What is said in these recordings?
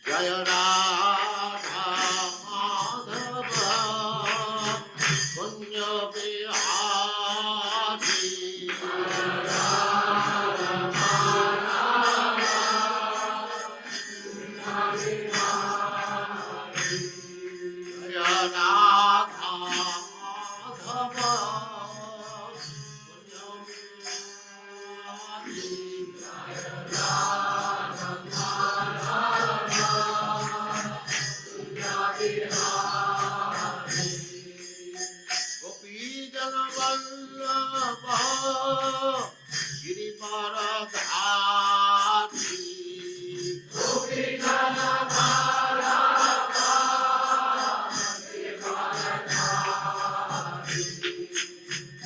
Jaya Radha Madhava Kunya Bihari Jaya Radha Madhava Kunya Gopi Jana Vallabha Girivaradhari Gopi Jana Vallabha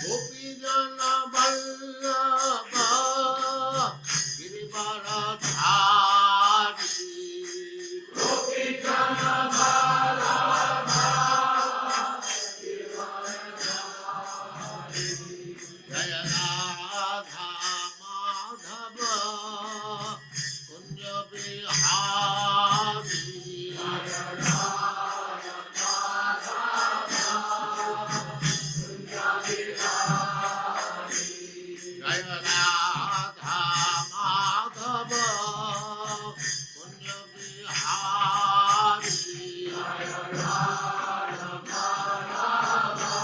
Gopi Jana Vallabha Girivaradhari Gopi Jana Vallabha Jaya Radha Madhava Kunya Bihari Jaya Radha Madhava Kunya Bihari Jaya Radha Madhava Kunya Bihari Jaya Radha Madhava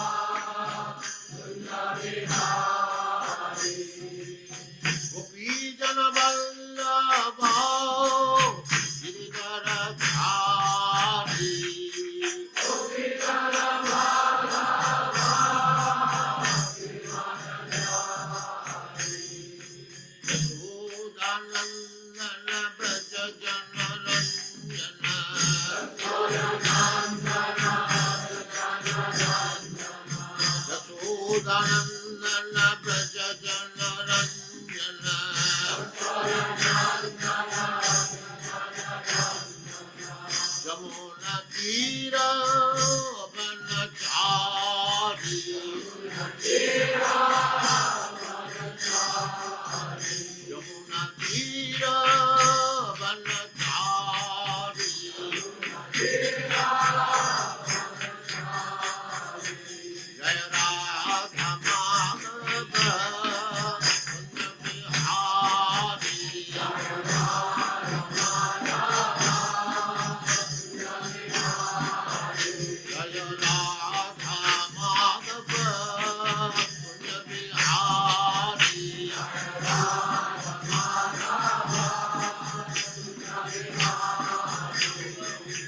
Gopi Jana Vallabha Girivaradhari Gopi Jana Vallabha Yashodanandana Braja Jana Ranjana Yashodanandana Braja Jana Ranjana Jamuna Tira Vanachari Jamuna Tira Vanachari Jaya Radha Madhava Kunya Bihari Jaya Radha Madhava Kunya Bihari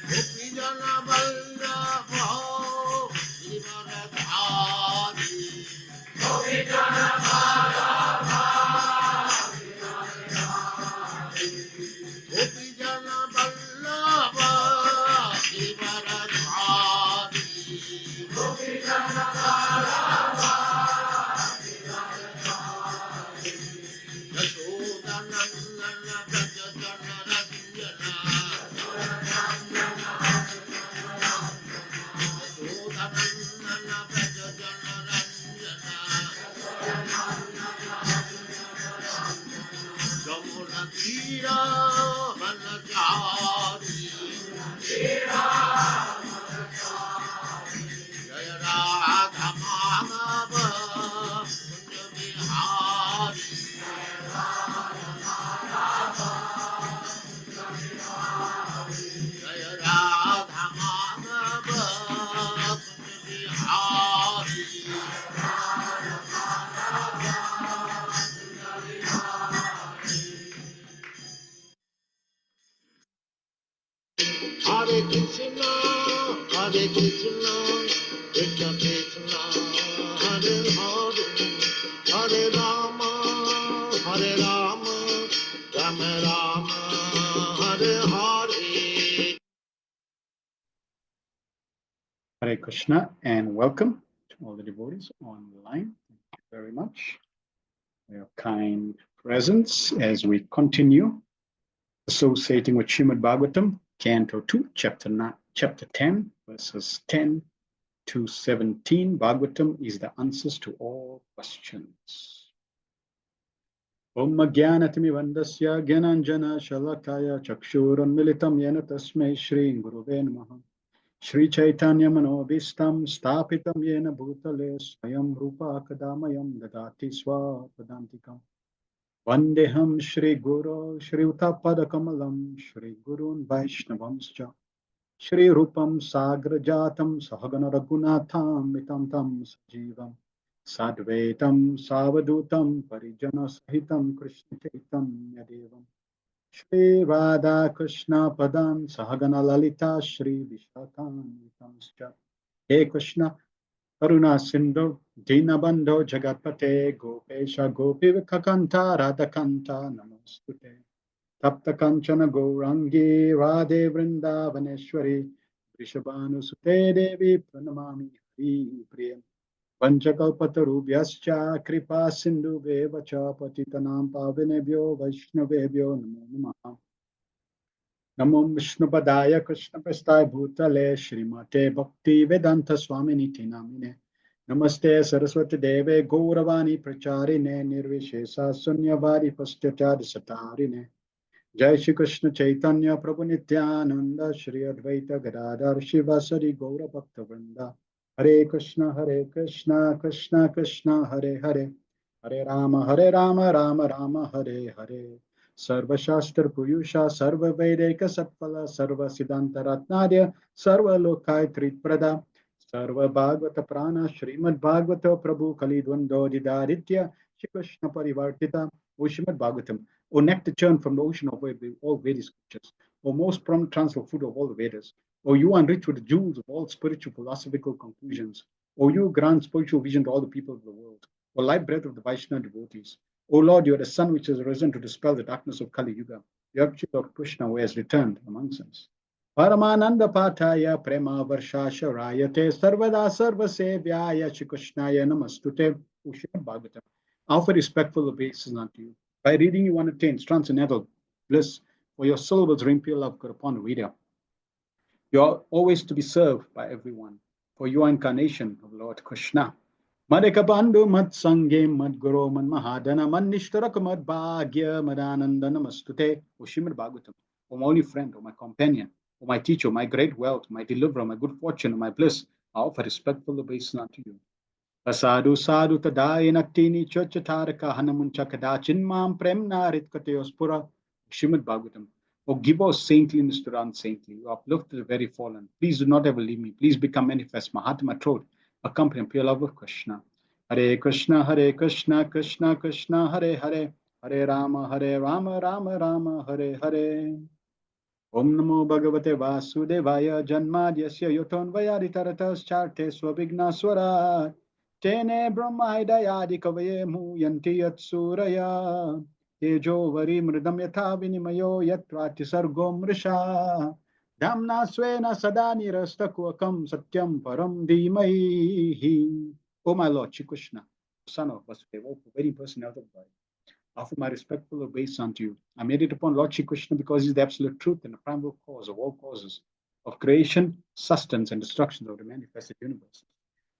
Gopi Jana Vallabha Girivaradhari Gopi Jana Vallabha Gopi Jana Vallabha Girivaradhari Gopi Jana Vallabha Yashodanandana Braja Jana Ranjana Yashodanandana Braja Jana Ranjana Jamuna Tira Vanachari Jaya Radha Madhava Kunya Bihari Jaya Radha Madhava Kunya Bihari Hare Krishna, Hare Krishna, Krishna Krishna, Hare Hare, Hare Rama, Hare Rama, Rama Rama, Hare Hare. Hare Krishna and welcome to all the devotees online. Thank you very much for your kind presence as we continue associating with Srimad Bhagavatam Canto 2, Chapter 10, verses 10 to 17. Bhagavatam is the answers to all questions. Om Jnanatimirandasya Gyananjana Shalakaya Chakshurunmilitam Yena Tasmai Shri Guruve Namaha. Shri Chaitanya Manobhistam Stapitam Yena Bhutale Swayam Rupa Kadamayam Dadati Swapadantikam. Vandeham Shri Guru Shri Utapada Kamalam Shri Gurun Vaishnavamscha Shri Rupam Sagrajatam Sahagana Raghunatham Mitam Tam Sajivam Sadvaitam Savadutam Parijana Sahitam Krishna Chaitanya Devam Shri Radha Krishna Padan Sahagana Lalita Shri Vishakam Vitamscha He Krishna Karuna Sindhu Dinabandho Jagatpate Gopesha Gopi Vikakanta Radhakanta Namostute Tapta Kanchana Gourangi Radhe Vrindavaneshwari Vrishabhanusute Devi Pranamami Hari Priyam Panchakalpatarubhyascha Kripa Sindhu Vevacha Patitanam Pavinebhyo Vaishnavebhyo Namo Namaha Namo Vishnupadaya Krishna Prasthaya Bhutale Srimate Bhakti Vedanta Swamini Namine Namaste Saraswati Deve Gauravani Pracharine Nirvishesa Sunyavari Pastyachari Satarine Jai Shri Krishna Chaitanya Prabhu Nityananda Shri Advaita Gadadhar Shivasari Gaura Bhakta Vrinda Hare Krishna Krishna Krishna Hare Hare Hare Rama Rama Rama Hare Hare Sarva Shastra Puyusha Sarva Vedeka Satpala Sarva Siddhanta Ratnadya Sarva Lokai Tritprada Sarva Bhagavata Prana Srimad Bhagavata Prabhu Kalidwando Didaritya Shri Krishna Parivartita Srimad Bhagavatam, O nectar churn from the ocean of all Vedic scriptures, O most prompt transfer food of all the Vedas, O you enriched with the jewels of all spiritual philosophical conclusions, O you grant spiritual vision to all the people of the world, O light breath of the Vaishnava devotees, O Lord, you are the sun which has risen to dispel the darkness of Kali Yuga. You have Lord Krishna who has returned amongst us. Paramananda Pataya Prema Varshasha Rayate Sarvada Sarva Sevyaya Shri Krishnaya Namastute Srimad Bhagavatam. Offer respectful obeisance unto you. By reading you one attains transcendental bliss, for your syllables ring pure love upon the reader. You are always to be served by everyone, for you are incarnation of Lord Krishna. Madhikapandu Mad Sange Mad Guru Mad Mahadana Mad Nishtarak Mad Bhagya Madananda Namastute, O Srimad Bhagavatam, O my only friend, O my companion, O my teacher, my great wealth, my deliverer, my good fortune, my bliss, I offer respectful obeisance unto you. Asadu sadhu tadai naktini chochataraka hanamuncha kadachin mam premna ritkatyospura. Srimad Bhagavatam. O give us saintliness to the unsaintly. You uplift the very fallen. Please do not ever leave me. Please become manifest. Mahatma throat. Accompany pure love of Krishna. Hare Krishna, Hare Krishna, Krishna Krishna, Hare Hare. Hare Rama, Rama Rama, Hare Hare. Om Namo Bhagavate Vasudevaya Janmadyasya Yotonvayaditaratas Charte Swabhigna Swarat Tene Brahmaidayadi Kavaye Muyanti Yat Suraya Tejo Vari Mridam Yatha Vinimayo Yatrati Sargom Risha Dhamna Swena Sadani Rastakwakam Satyam Param Dhimaihi. O my Lord, Shri Krishna, son of Vasudeva, very personality of God, offer my respectful obeisance unto you. I made it upon Lord Shri Krishna because he is the absolute truth and the primal cause of all causes of creation, sustenance, and destruction of the manifested universe.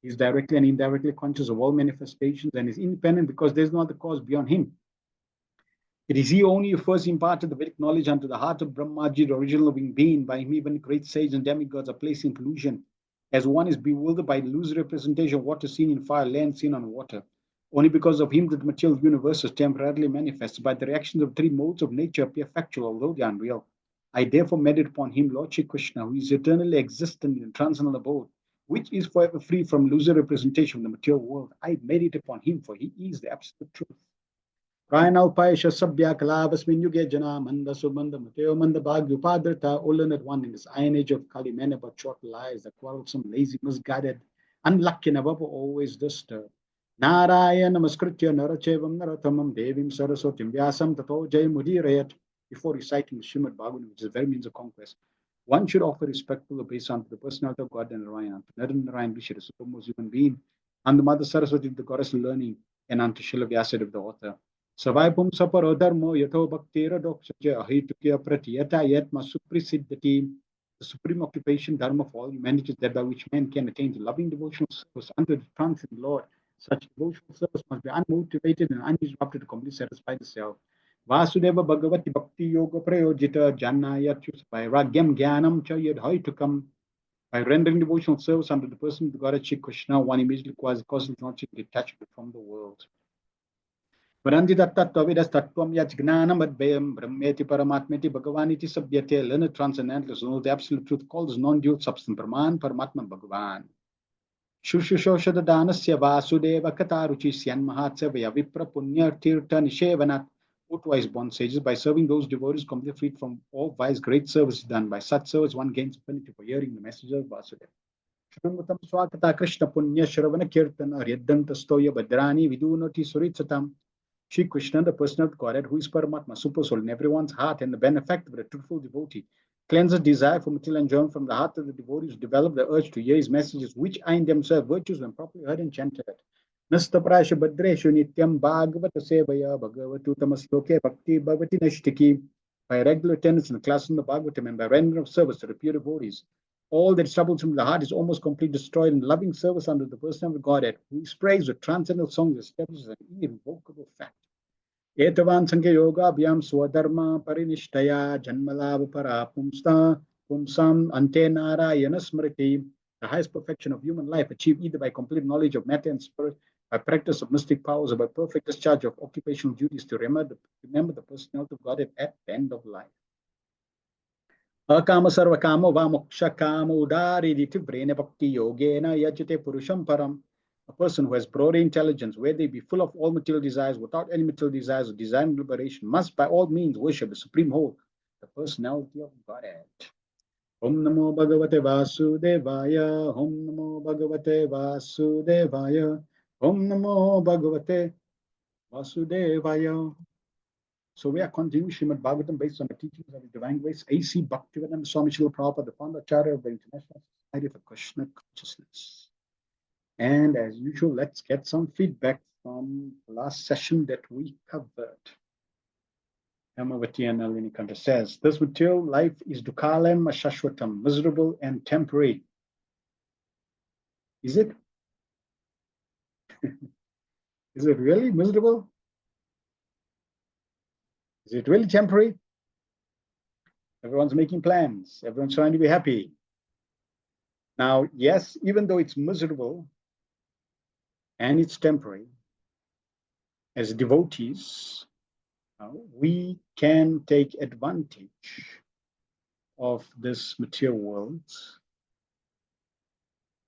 He is directly and indirectly conscious of all manifestations and is independent because there is no other cause beyond him. It is he only who first imparted the Vedic knowledge unto the heart of Brahmaji, the original living being. By him even great sages and demigods are placed in pollution, as one is bewildered by the illusory representation of water seen in fire, land seen on water. Only because of him that the material universe is temporarily manifested by the reactions of three modes of nature appear factual, although they are unreal. I therefore meditate upon him, Lord Shri Krishna, who is eternally existent in transcendental abode, which is forever free from illusory representation of the material world. I meditate upon him, for he is the absolute truth. Prayanalpaisha Sabya Kalavasmin Yuge Jana Manda Subanda Mateo Manda Bhagyupadrita, all learned one in this iron age of Kali, men about short lies, the quarrelsome, lazy, misguided, unlucky, and above always disturbed. Narayana Namaskritya Narachevam Naratamam Devim Saraswatim Vyasam Tato Jay Mudirayat. Before reciting the Srimad Bhagavatam, which is a very means of conquest, one should offer respectful obeisance to the personality of God and Narayan, to Naran Narayan Rishi, the supreme human being, and the Mother Saraswati, the goddess of learning, and unto Srila Vyasa, the author. Savaipum saparo dharmo yato bhaktira dokshaja ahitukya pratiyata yatma suprisiddhati. The supreme occupation dharma of all humanity is that by which men can attain to loving devotional service unto the transcendent Lord. Such devotional service must be unmotivated and uninterrupted to completely satisfy the self. Vasudeva Bhagavati Bhakti Yoga Prayojita Janaya Vairagyam Jnanam Cha Yadhaitukam. By rendering devotional service unto the person of the Godhead Shri Krishna, one immediately causes detachment from the world. Varanti tattvavidas tattvam yach gnanam advayam brahmeti paramatmeti bhagavaniti sabhyate. Learned transcendentalist knows the absolute truth called as non-dual substance, Brahman, Paramatma, Bhagavan. Shushushosha danasya vasudeva kataruchi syan mahatsavaya vipra punya tirtha nishevanat. O twice born sages, by serving those devotees completely freed from all vice, great service is done. By such service, one gains affinity for hearing the message of Vasudeva. Shranmutam swakata Krishna punya shravana kirtana ryaddanta stoya badrani vidunoti suritsatam. Shri Krishna, the person of Godhead, who is Paramatma, super soul in everyone's heart and the benefactor of a truthful devotee, cleanses desire for material enjoyment from the heart of the devotees, develop the urge to hear his messages, which are in themselves virtues when properly heard and chanted. Nastaprasha Badreshu Nityam Bhagavata Sevaya Bhagavatu Tamasloke Bhakti Bhavati Nashtiki. By regular attendance in the class in the Bhagavatam and by rendering of service to the pure devotees, all that is troublesome in the heart is almost completely destroyed in loving service under the person of the Godhead, who is praised with transcendental songs, establishes an irrevocable fact. Etavan Sankhya Yoga Abhyam Swadharma Parinishtaya Janmalava Para Pumsam Ante Narayana Smriti. The highest perfection of human life achieved either by complete knowledge of matter and spirit, by practice of mystic powers, or by perfect discharge of occupational duties to remember the personality of God at the end of life. Akama Sarvakama Vamoksha Kama Udariditi Vrena Bhakti Yogena Yajate Purusham Param. A person who has broad intelligence, where they be full of all material desires, without any material desires or desire and liberation, must by all means worship the supreme whole, the personality of Godhead. Om Namo Bhagavate Vasudevaya, Om Namo Bhagavate Vasudevaya, Om Namo Bhagavate Vasudevaya. So we are continuing Srimad Bhagavatam based on the teachings of the Divine Grace, A.C. Bhaktivedanta Swami Srila Prabhupada, the founder Acharya of the International Society for Krishna Consciousness. And as usual, let's get some feedback from the last session that we covered. Amavati and Alinikanta says, this material life is dukkhalem ashashvatam, miserable and temporary. Is it? Is it really miserable? Is it really temporary? Everyone's making plans. Everyone's trying to be happy. Now, yes, even though it's miserable and it's temporary, as devotees, we can take advantage of this material world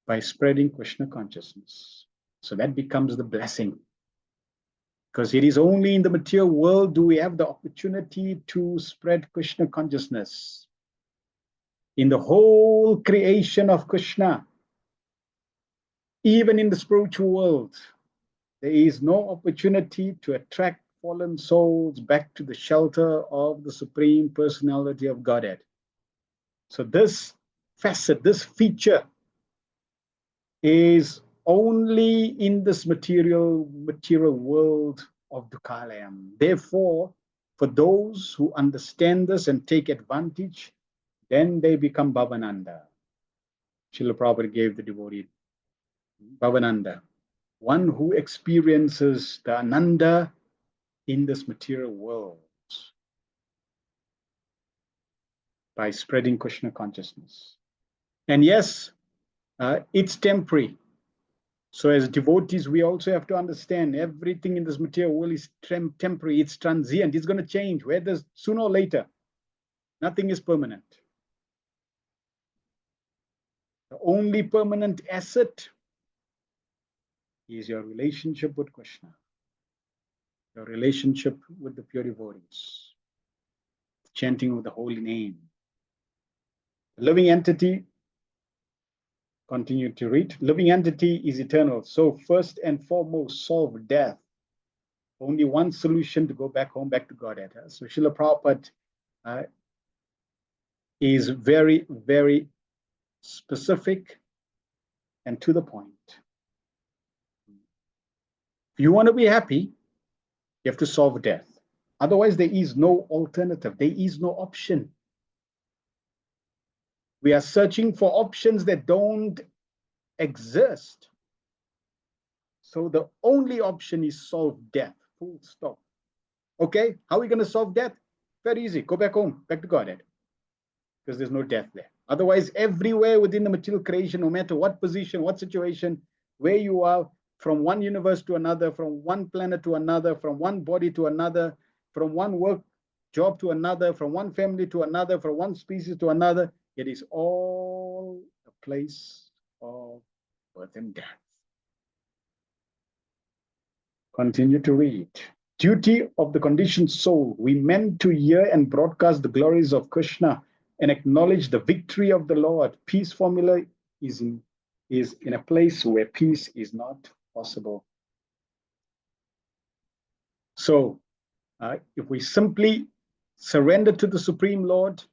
by spreading Krishna consciousness. So that becomes the blessing. Because it is only in the material world do we have the opportunity to spread Krishna consciousness. In the whole creation of Krishna, even in the spiritual world, there is no opportunity to attract fallen souls back to the shelter of the Supreme Personality of Godhead. So this facet, this feature is only in this material world of Dukkalayam. Therefore, for those who understand this and take advantage, then they become Bhavananda. Srila Prabhupada gave the devotee Bhavananda, one who experiences the Ananda in this material world by spreading Krishna consciousness. And yes, it's temporary. So as devotees, we also have to understand everything in this material world is temporary, it's transient, it's going to change, whether sooner or later. Nothing is permanent. The only permanent asset is your relationship with Krishna, your relationship with the pure devotees, chanting of the holy name. The living entity, continue to read, living entity is eternal. So first and foremost, solve death. Only one solution to go back home, back to Godhead. So Srila Prabhupada is very, very specific and to the point. If you want to be happy, you have to solve death. Otherwise, there is no alternative. There is no option. We are searching for options that don't exist. So the only option is solve death, full stop. Okay, how are we going to solve death? Very easy. Go back home, back to Godhead, because there's no death there. Otherwise, everywhere within the material creation, no matter what position, what situation, where you are, from one universe to another, from one planet to another, from one body to another, from one work job to another, from one family to another, from one species to another, it is all a place of birth and death. Continue to read. Duty of the conditioned soul. We meant to hear and broadcast the glories of Krishna and acknowledge the victory of the Lord. Peace formula is in a place where peace is not possible. So, if we simply surrender to the Supreme Lord,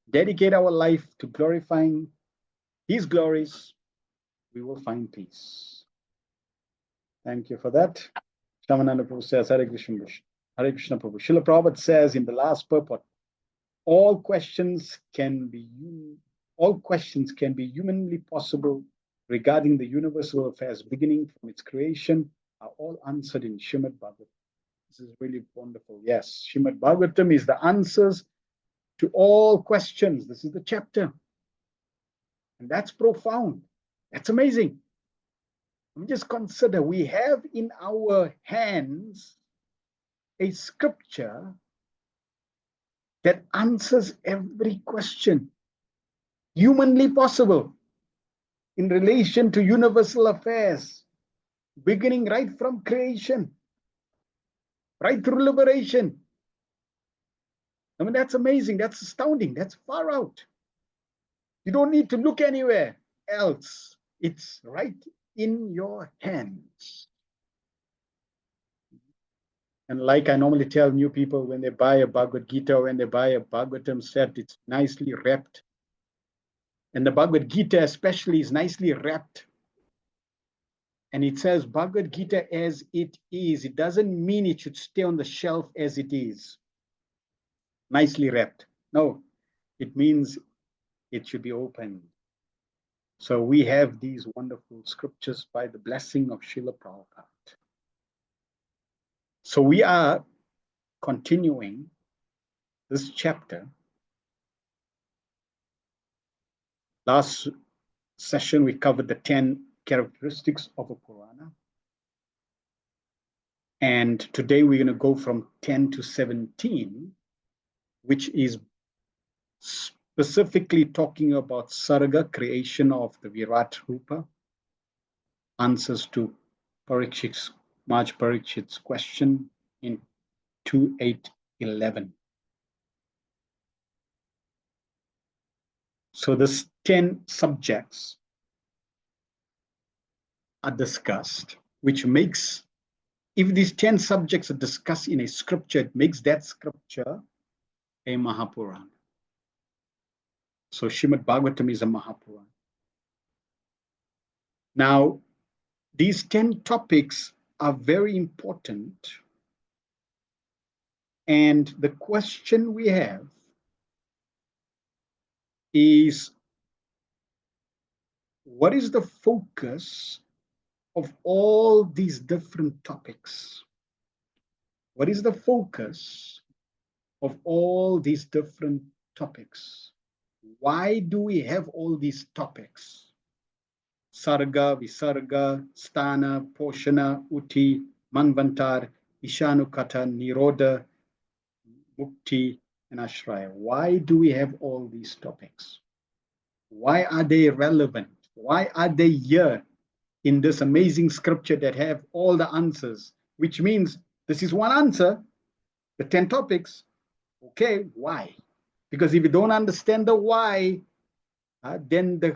dedicate our life to glorifying His glories, we will find peace. Thank you for that. Shamananda Prabhu says, Hare Krishna, Hare Krishna Prabhu. Srila Prabhupada says in the last purport, all questions can be humanly possible regarding the universal affairs beginning from its creation are all answered in Srimad Bhagavatam. This is really wonderful. Yes, Srimad Bhagavatam is the answers to all questions. This is the chapter. And that's profound. That's amazing. Let me just consider, we have in our hands a scripture that answers every question humanly possible in relation to universal affairs, beginning right from creation, right through liberation. I mean, that's amazing. That's astounding. That's far out. You don't need to look anywhere else. It's right in your hands. And like I normally tell new people when they buy a Bhagavad Gita, when they buy a Bhagavatam set, it's nicely wrapped. And the Bhagavad Gita especially is nicely wrapped. And it says Bhagavad Gita as it is. It doesn't mean it should stay on the shelf as it is, nicely wrapped. No, it means it should be opened. So we have these wonderful scriptures by the blessing of Srila Prabhupada. So we are continuing this chapter. Last session, we covered the 10 characteristics of a Purana. And today we're going to go from 10 to 17, which is specifically talking about Sarga, creation of the Virat Rupa, answers to Maj Parikshit's question in 2.8.11. So this 10 subjects are discussed, which makes, if these 10 subjects are discussed in a scripture, it makes that scripture a Mahapurana. So Srimad Bhagavatam is a Mahapurana. Now, these 10 topics are very important. And the question we have is, what is the focus of all these different topics? What is the focus of all these different topics? Why do we have all these topics? Sarga, Visarga, Sthana, Poshana, Uti, Manvantar, Ishanukata, Nirodha, Mukti, and Ashraya. Why do we have all these topics? Why are they relevant? Why are they here in this amazing scripture that have all the answers? Which means this is one answer, the 10 topics. Okay, why? Because if you don't understand the why, then the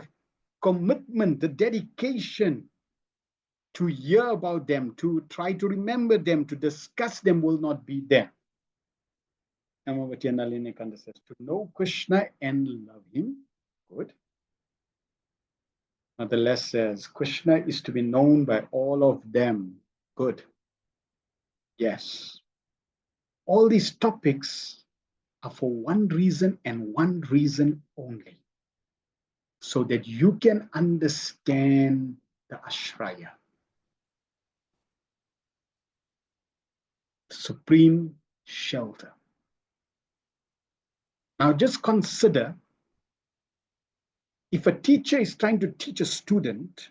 commitment, the dedication to hear about them, to try to remember them, to discuss them will not be there. Amavati Nalinikanda says, to know Krishna and love him, good. Nonetheless says, Krishna is to be known by all of them, good. Yes. All these topics are for one reason and one reason only, so that you can understand the Ashraya. supreme shelter. Now just consider, if a teacher is trying to teach a student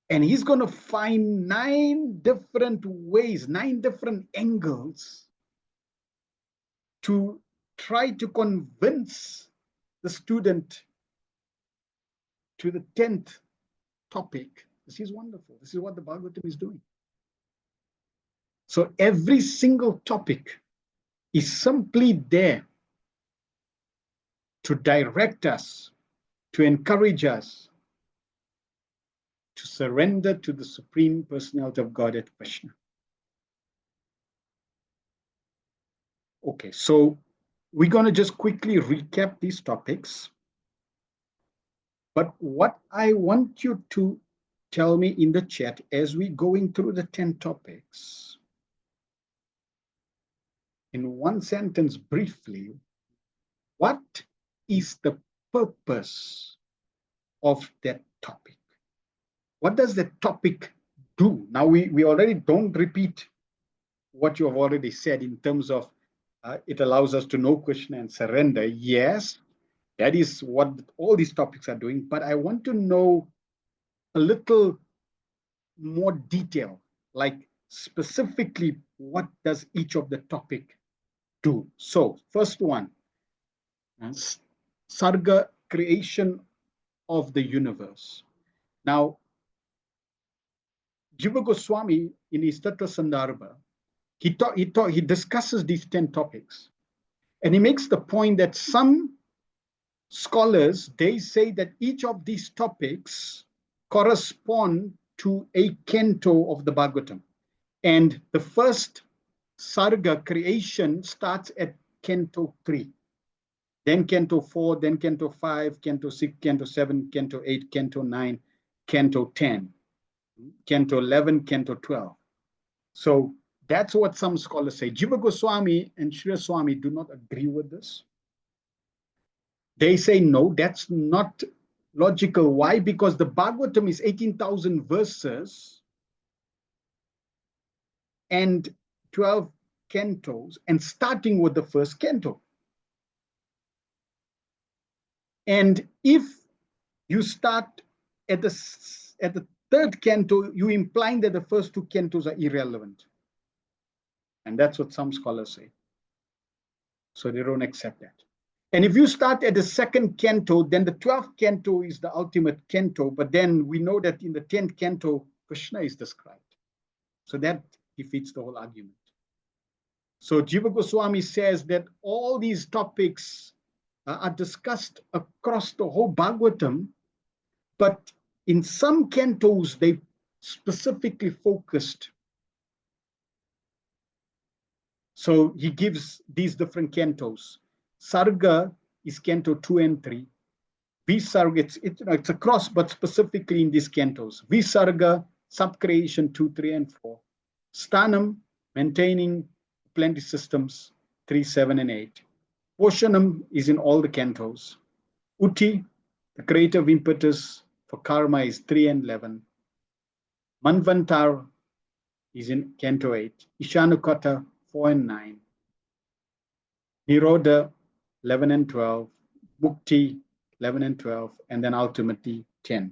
and he's going to find 9 different ways, 9 different angles to try to convince the student to the 10th topic. This is wonderful. This is what the Bhagavatam is doing. So every single topic is simply there to direct us, to encourage us to surrender to the Supreme Personality of Godhead, Krishna. Okay, so we're going to just quickly recap these topics. But what I want you to tell me in the chat as we're going through the 10 topics, in one sentence briefly, what is the purpose of that topic? What does the topic do? Now, we already don't repeat what you have already said in terms of it allows us to know Krishna and surrender. Yes, that is what all these topics are doing. But I want to know a little more detail, like specifically what does each of the topic do? So first one, Sarga, creation of the universe. Now, Jiva Goswami in his Tattva Sandarbha, he discusses these 10 topics, and he makes the point that some scholars, they say that each of these topics correspond to a canto of the Bhagavatam. And the first Sarga, creation, starts at canto 3. Then canto 4, then canto 5, canto 6, canto 7, canto 8, canto 9, canto 10, canto 11, canto 12. So that's what some scholars say. Jiva Goswami and Sri Swami do not agree with this. They say, no, that's not logical. Why? Because the Bhagavatam is 18,000 verses and 12 cantos, and starting with the first canto. And if you start at the third canto, you're implying that the first 2 cantos are irrelevant. And that's what some scholars say. So they don't accept that. And if you start at the second canto, then the 12th canto is the ultimate canto. But then we know that in the 10th canto, Krishna is described. So that defeats the whole argument. So Jiva Goswami says that all these topics are discussed across the whole Bhagavatam, but in some cantos, they specifically focused. So he gives these different cantos. Sarga is canto 2 and 3. Visarga, it's across, but specifically in these cantos. Visarga, subcreation 2, 3, and 4. Stanam, maintaining plenty systems 3, 7, and 8. Poshanam is in all the cantos. Uti, the creative impetus for karma, is 3 and 11. Manvantar is in canto 8. Ishanukata 4 and 9. Nirodha 11 and 12. Mukti 11 and 12. And then ultimately 10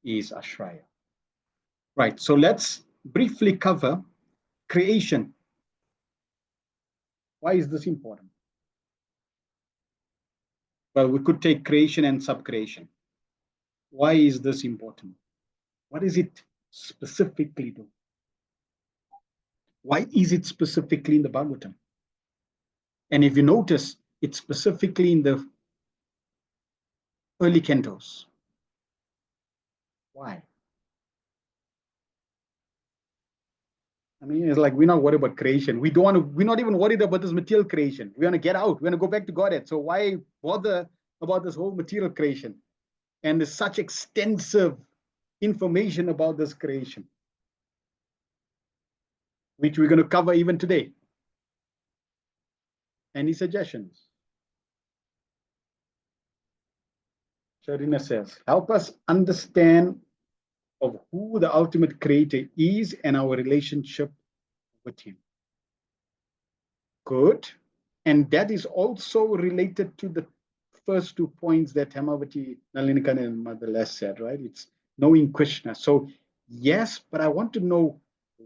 is Ashraya. Right, so let's briefly cover creation. Why is this important? Well, we could take creation and subcreation. Why is this important? What does it specifically do? Why is it specifically in the Bhagavatam? And if you notice, it's specifically in the early cantos. Why? I mean, it's like we're not worried about creation. We're not even worried about this material creation. We want to get out. We want to go back to Godhead. So why bother about this whole material creation? And there's such extensive information about this creation, which we're going to cover even today. Any suggestions? Sharina says, help us understand of who the ultimate creator is and our relationship with him. Good. And that is also related to the first 2 points that Hemavati, Nalinikan and Mother Les said, right? It's knowing Krishna. So yes, but I want to know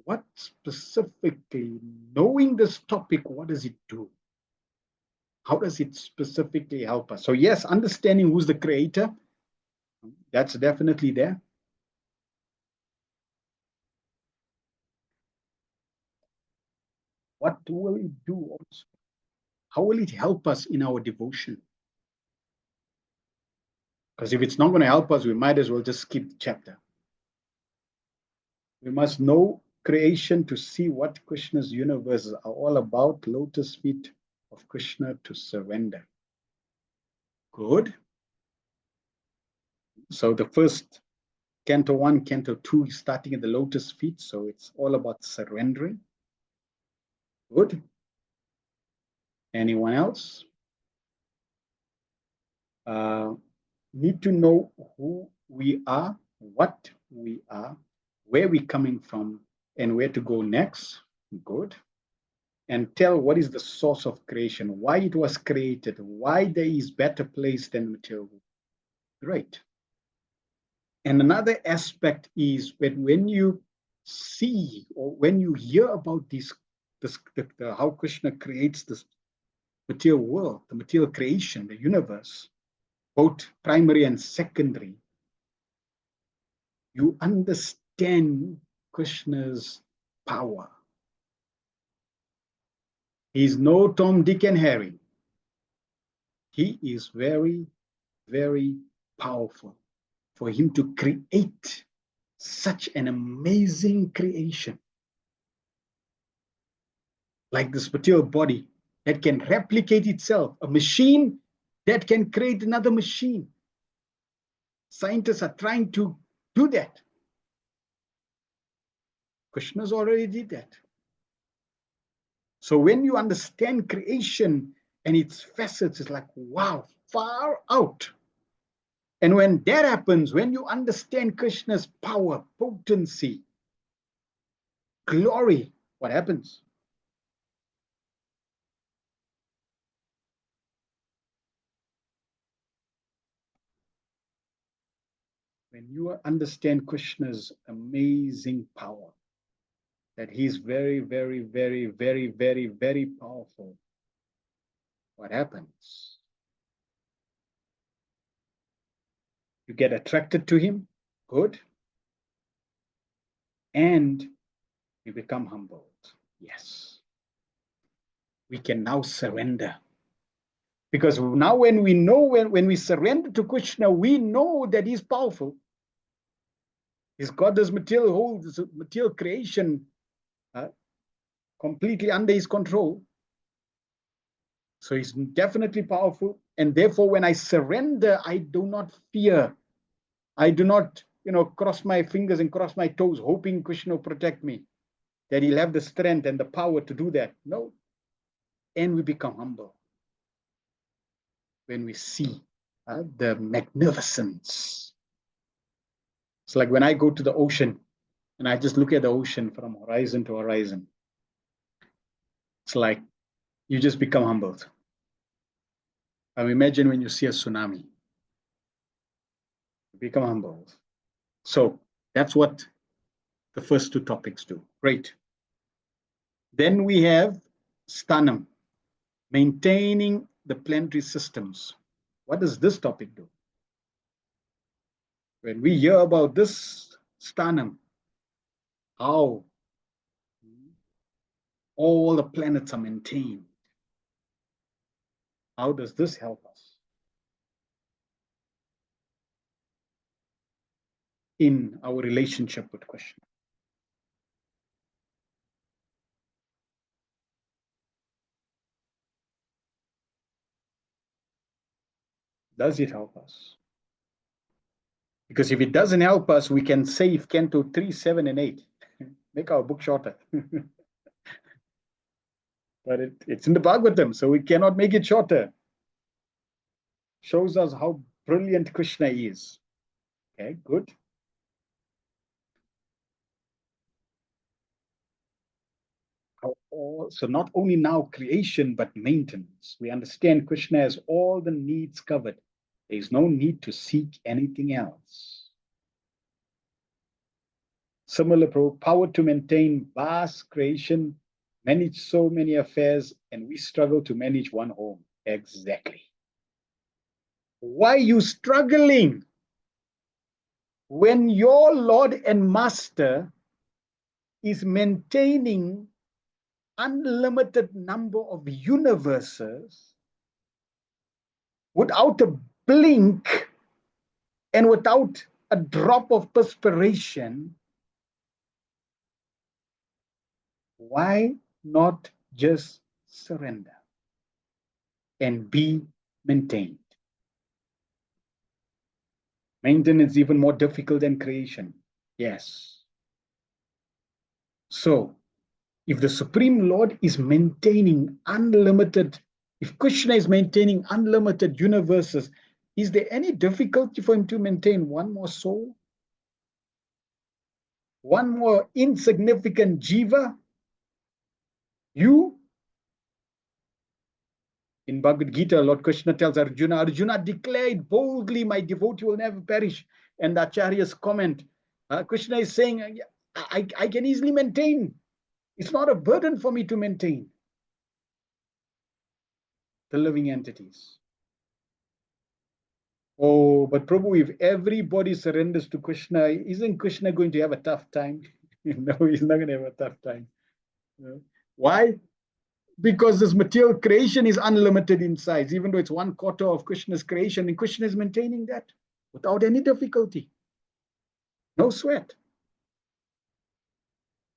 what specifically, knowing this topic, what does it do? How does it specifically help us? So yes, understanding who's the creator, that's definitely there. What will it do also? How will it help us in our devotion? Because if it's not going to help us, we might as well just skip the chapter. We must know creation to see what Krishna's universes are all about. Lotus feet of Krishna to surrender. Good. So the first Canto 1, Canto 2 is starting at the lotus feet. So it's all about surrendering. Good. Anyone else? Need to know who we are, what we are, where we're coming from, and where to go next. Good. And tell what is the source of creation, why it was created, why there is better place than material. Great. And another aspect is when you see or when you hear about how Krishna creates this material world, the material creation, the universe, both primary and secondary, you understand Krishna's power. He's no Tom, Dick, and Harry. He is very, very powerful. For him to create such an amazing creation, like this material body that can replicate itself, a machine that can create another machine. Scientists are trying to do that. Krishna's already did that. So when you understand creation and its facets, it's like, wow, far out. And when that happens, when you understand Krishna's power, potency, glory, what happens? When you understand Krishna's amazing power, that he's very, very, very, very, very, very powerful, what happens? You get attracted to him, good, and you become humbled. Yes. We can now surrender. Because now when we know, when we surrender to Krishna, we know that he's powerful. He's got this material creation completely under his control. So he's definitely powerful. And therefore, when I surrender, I do not fear. I do not, cross my fingers and cross my toes, hoping Krishna will protect me, that he'll have the strength and the power to do that. No. And we become humble when we see the magnificence. It's like when I go to the ocean and I just look at the ocean from horizon to horizon. It's like you just become humbled. Imagine when you see a tsunami, you become humbled. So that's what the first two topics do. Great. Then we have Stanam, maintaining the planetary systems. What does this topic do? When we hear about this Stanam, how all the planets are maintained, how does this help us in our relationship with Krishna? Does it help us? Because if it doesn't help us, we can save Canto 3, 7, and 8. Make our book shorter. But it's in the Bhagavatam, so we cannot make it shorter. Shows us how brilliant Krishna is. Okay, good. all, so not only now creation, but maintenance. We understand Krishna has all the needs covered. There is no need to seek anything else. Similar power to maintain vast creation, manage so many affairs, and we struggle to manage one home. Exactly. Why are you struggling when your Lord and Master is maintaining unlimited number of universes without a blink and without a drop of perspiration? Why not just surrender and be maintained? Maintenance is even more difficult than creation. Yes. So, if the Supreme Lord is maintaining unlimited, if Krishna is maintaining unlimited universes, is there any difficulty for him to maintain one more soul? One more insignificant jiva? You? In Bhagavad Gita, Lord Krishna tells Arjuna, Arjuna, declare it boldly, my devotee will never perish. And the Acharya's comment, Krishna is saying, I can easily maintain. It's not a burden for me to maintain the living entities. Oh, but Prabhu, if everybody surrenders to Krishna, isn't Krishna going to have a tough time? No, he's not going to have a tough time. Why? Because this material creation is unlimited in size, even though it's 1/4 of Krishna's creation, and Krishna is maintaining that without any difficulty. No sweat.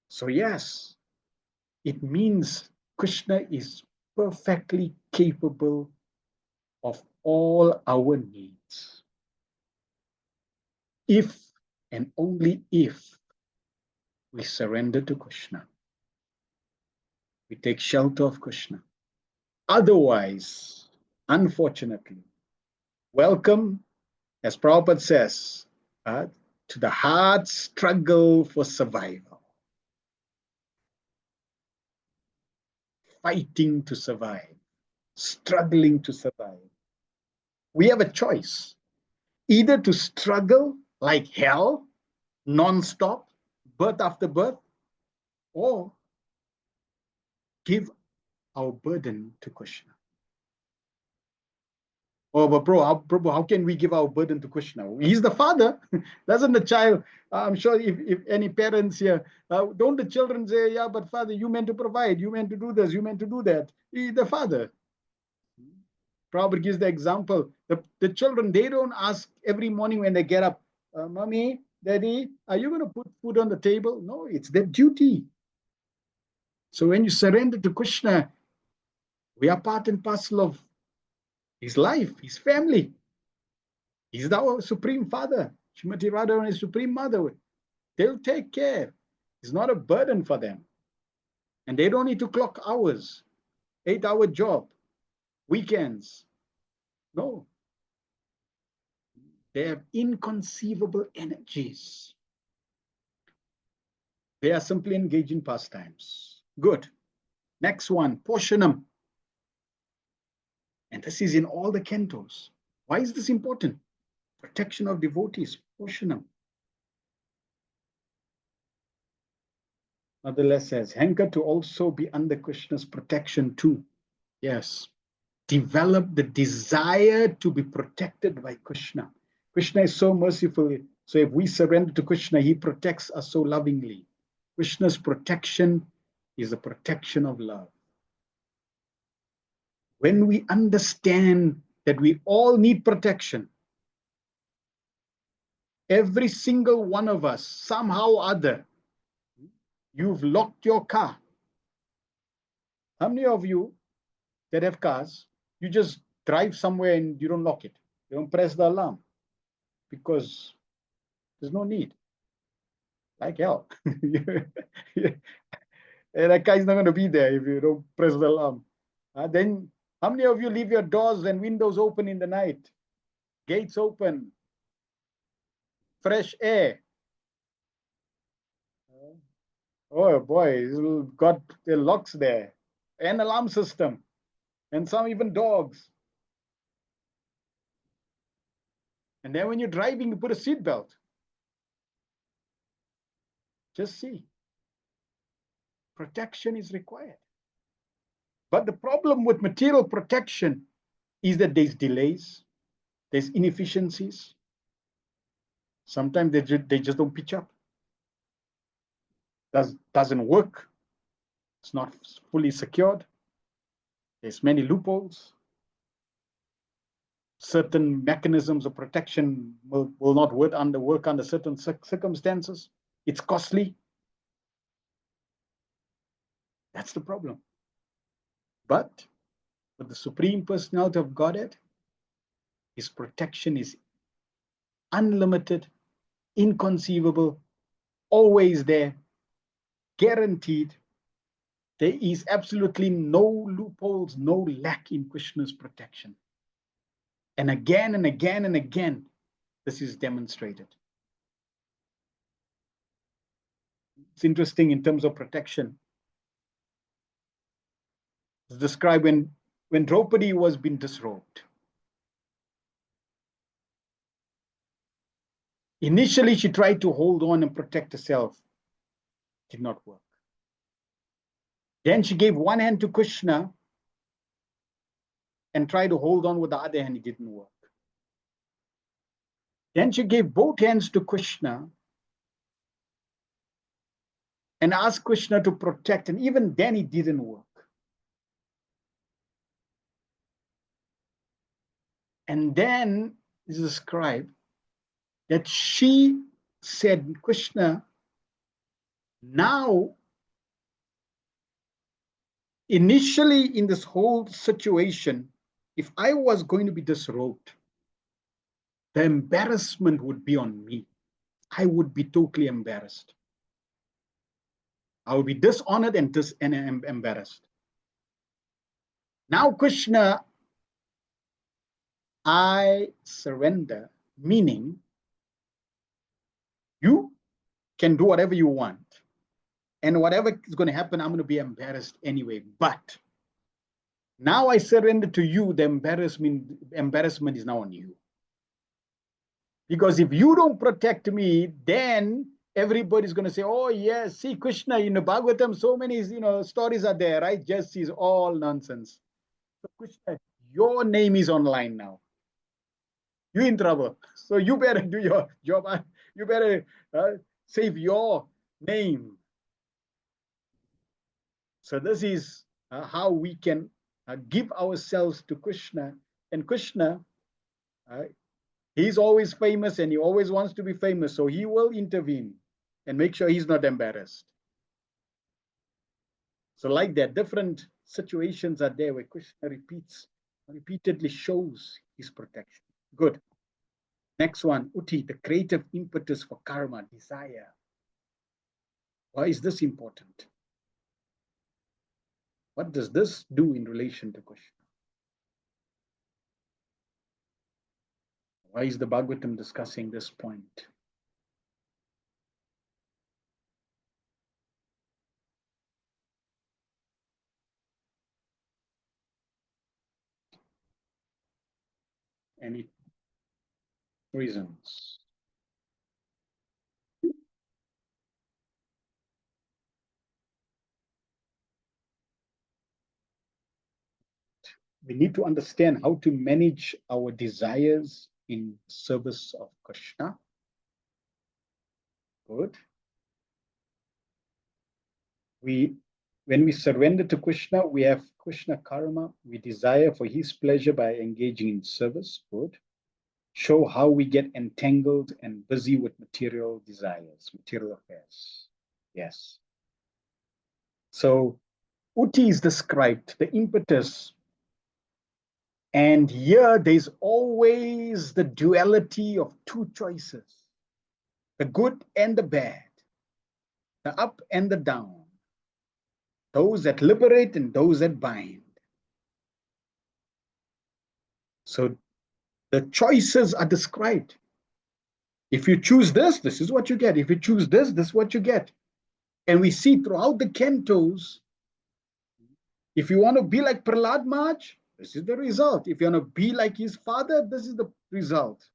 So yes, it means Krishna is perfectly capable of all our needs. If and only if we surrender to Krishna, we take shelter of Krishna. Otherwise, unfortunately, welcome, as Prabhupada says, to the hard struggle for survival. Fighting to survive, struggling to survive. We have a choice, either to struggle like hell, non-stop, birth after birth, or give our burden to Krishna. Oh, but Prabhu, how can we give our burden to Krishna? He's the father. Doesn't the child? I'm sure if any parents here, don't the children say, yeah, but father, you meant to provide, you meant to do this, you meant to do that. He's the father. Prabhupada gives the example. The children, they don't ask every morning when they get up, Mommy, Daddy, are you going to put food on the table? No, it's their duty. So when you surrender to Krishna, we are part and parcel of his life, his family. He's our Supreme Father. Srimati Radharani is Supreme Mother. They'll take care. It's not a burden for them. And they don't need to clock hours, 8-hour job, weekends. No. They have inconceivable energies. They are simply engaged in pastimes. Good. Next one, Poshanam. And this is in all the cantos. Why is this important? Protection of devotees, Poshanam. Nonetheless says, hanker to also be under Krishna's protection too. Yes. Develop the desire to be protected by Krishna. Krishna is so merciful. So if we surrender to Krishna, he protects us so lovingly. Krishna's protection is the protection of love. When we understand that we all need protection, every single one of us, somehow or other, you've locked your car. How many of you that have cars, you just drive somewhere and you don't lock it? You don't press the alarm because there's no need. Like hell. And that guy is not going to be there if you don't press the alarm. Then how many of you leave your doors and windows open in the night? Gates open. Fresh air. Oh boy, it's got the locks there, an alarm system, and some even dogs. And then when you're driving, you put a seatbelt. Just see, protection is required. But the problem with material protection is that there's delays, there's inefficiencies. Sometimes they just don't pitch up. Doesn't work. It's not fully secured. There's many loopholes. Certain mechanisms of protection will not work under certain circumstances. It's costly. That's the problem. But with the Supreme Personality of Godhead, His protection is unlimited, inconceivable, always there, guaranteed. There is absolutely no loopholes, no lack in Krishna's protection. And again and again and again, this is demonstrated. It's interesting in terms of protection. It's described when Draupadi was being disrobed. Initially, she tried to hold on and protect herself. Did not work. Then she gave one hand to Krishna and tried to hold on with the other hand. It didn't work. Then she gave both hands to Krishna and asked Krishna to protect, and even then it didn't work. And then is described that she said, Krishna, now, initially in this whole situation, if I was going to be disrobed, the embarrassment would be on me. I would be totally embarrassed. I would be dishonored and embarrassed. Now, Krishna, I surrender, meaning you can do whatever you want. And whatever is going to happen, I'm going to be embarrassed anyway. But now I surrender to you, the embarrassment is now on you. Because if you don't protect me, then everybody's going to say, oh, yes, see, Krishna, in the Bhagavatam, so many, stories are there, right? Just is all nonsense. So Krishna, your name is online now. You're in trouble. So you better do your job. You better save your name. So this is how we can give ourselves to Krishna. And Krishna, he's always famous and he always wants to be famous. So he will intervene and make sure he's not embarrassed. So like that, different situations are there where Krishna repeatedly shows his protection. Good. Next one, Uti, the creative impetus for karma, desire. Why is this important? What does this do in relation to Krishna? Why is the Bhagavatam discussing this point? Any reasons? We need to understand how to manage our desires in service of Krishna. Good. When we surrender to Krishna, we have Krishna karma. We desire for his pleasure by engaging in service. Good. Show how we get entangled and busy with material desires, material affairs. Yes. So Uti is described, the impetus. And here there's always the duality of two choices, the good and the bad, the up and the down, those that liberate and those that bind. So the choices are described. If you choose this, this is what you get. If you choose this, this is what you get. And we see throughout the cantos, if you want to be like Prahlad Maharaj, this is the result. If you want to be like his father, this is the result.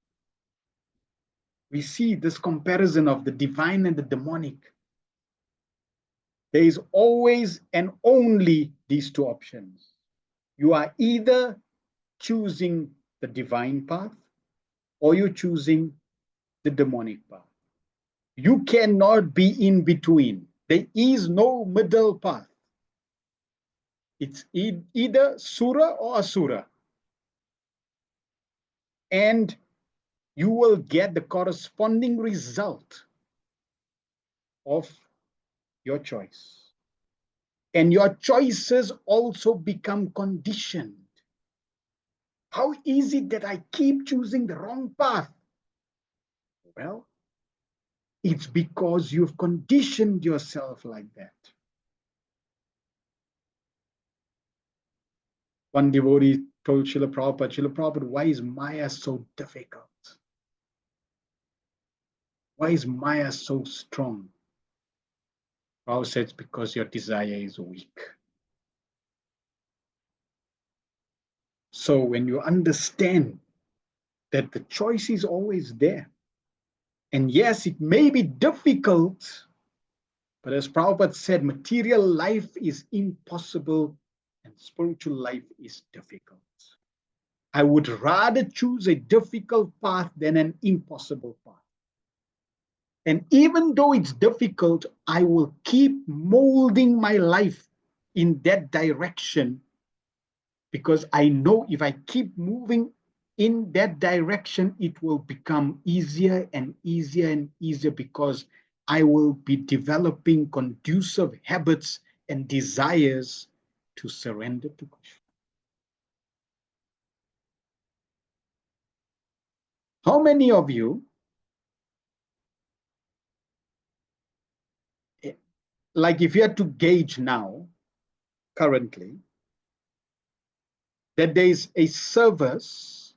We see this comparison of the divine and the demonic. There is always and only these two options. You are either choosing the divine path or you're choosing the demonic path. You cannot be in between. There is no middle path. It's either Sura or Asura. And you will get the corresponding result of your choice. And your choices also become conditioned. How is it that I keep choosing the wrong path? Well, it's because you've conditioned yourself like that. One devotee told Srila Prabhupada, why is Maya so difficult? Why is Maya so strong? Prabhupada said it's because your desire is weak. So when you understand that the choice is always there, and yes, it may be difficult, but as Prabhupada said, material life is impossible and spiritual life is difficult. I would rather choose a difficult path than an impossible path. And even though it's difficult, I will keep molding my life in that direction because I know if I keep moving in that direction, it will become easier and easier and easier because I will be developing conducive habits and desires to surrender to Krishna. How many of you, like if you had to gauge now, currently, that there is a service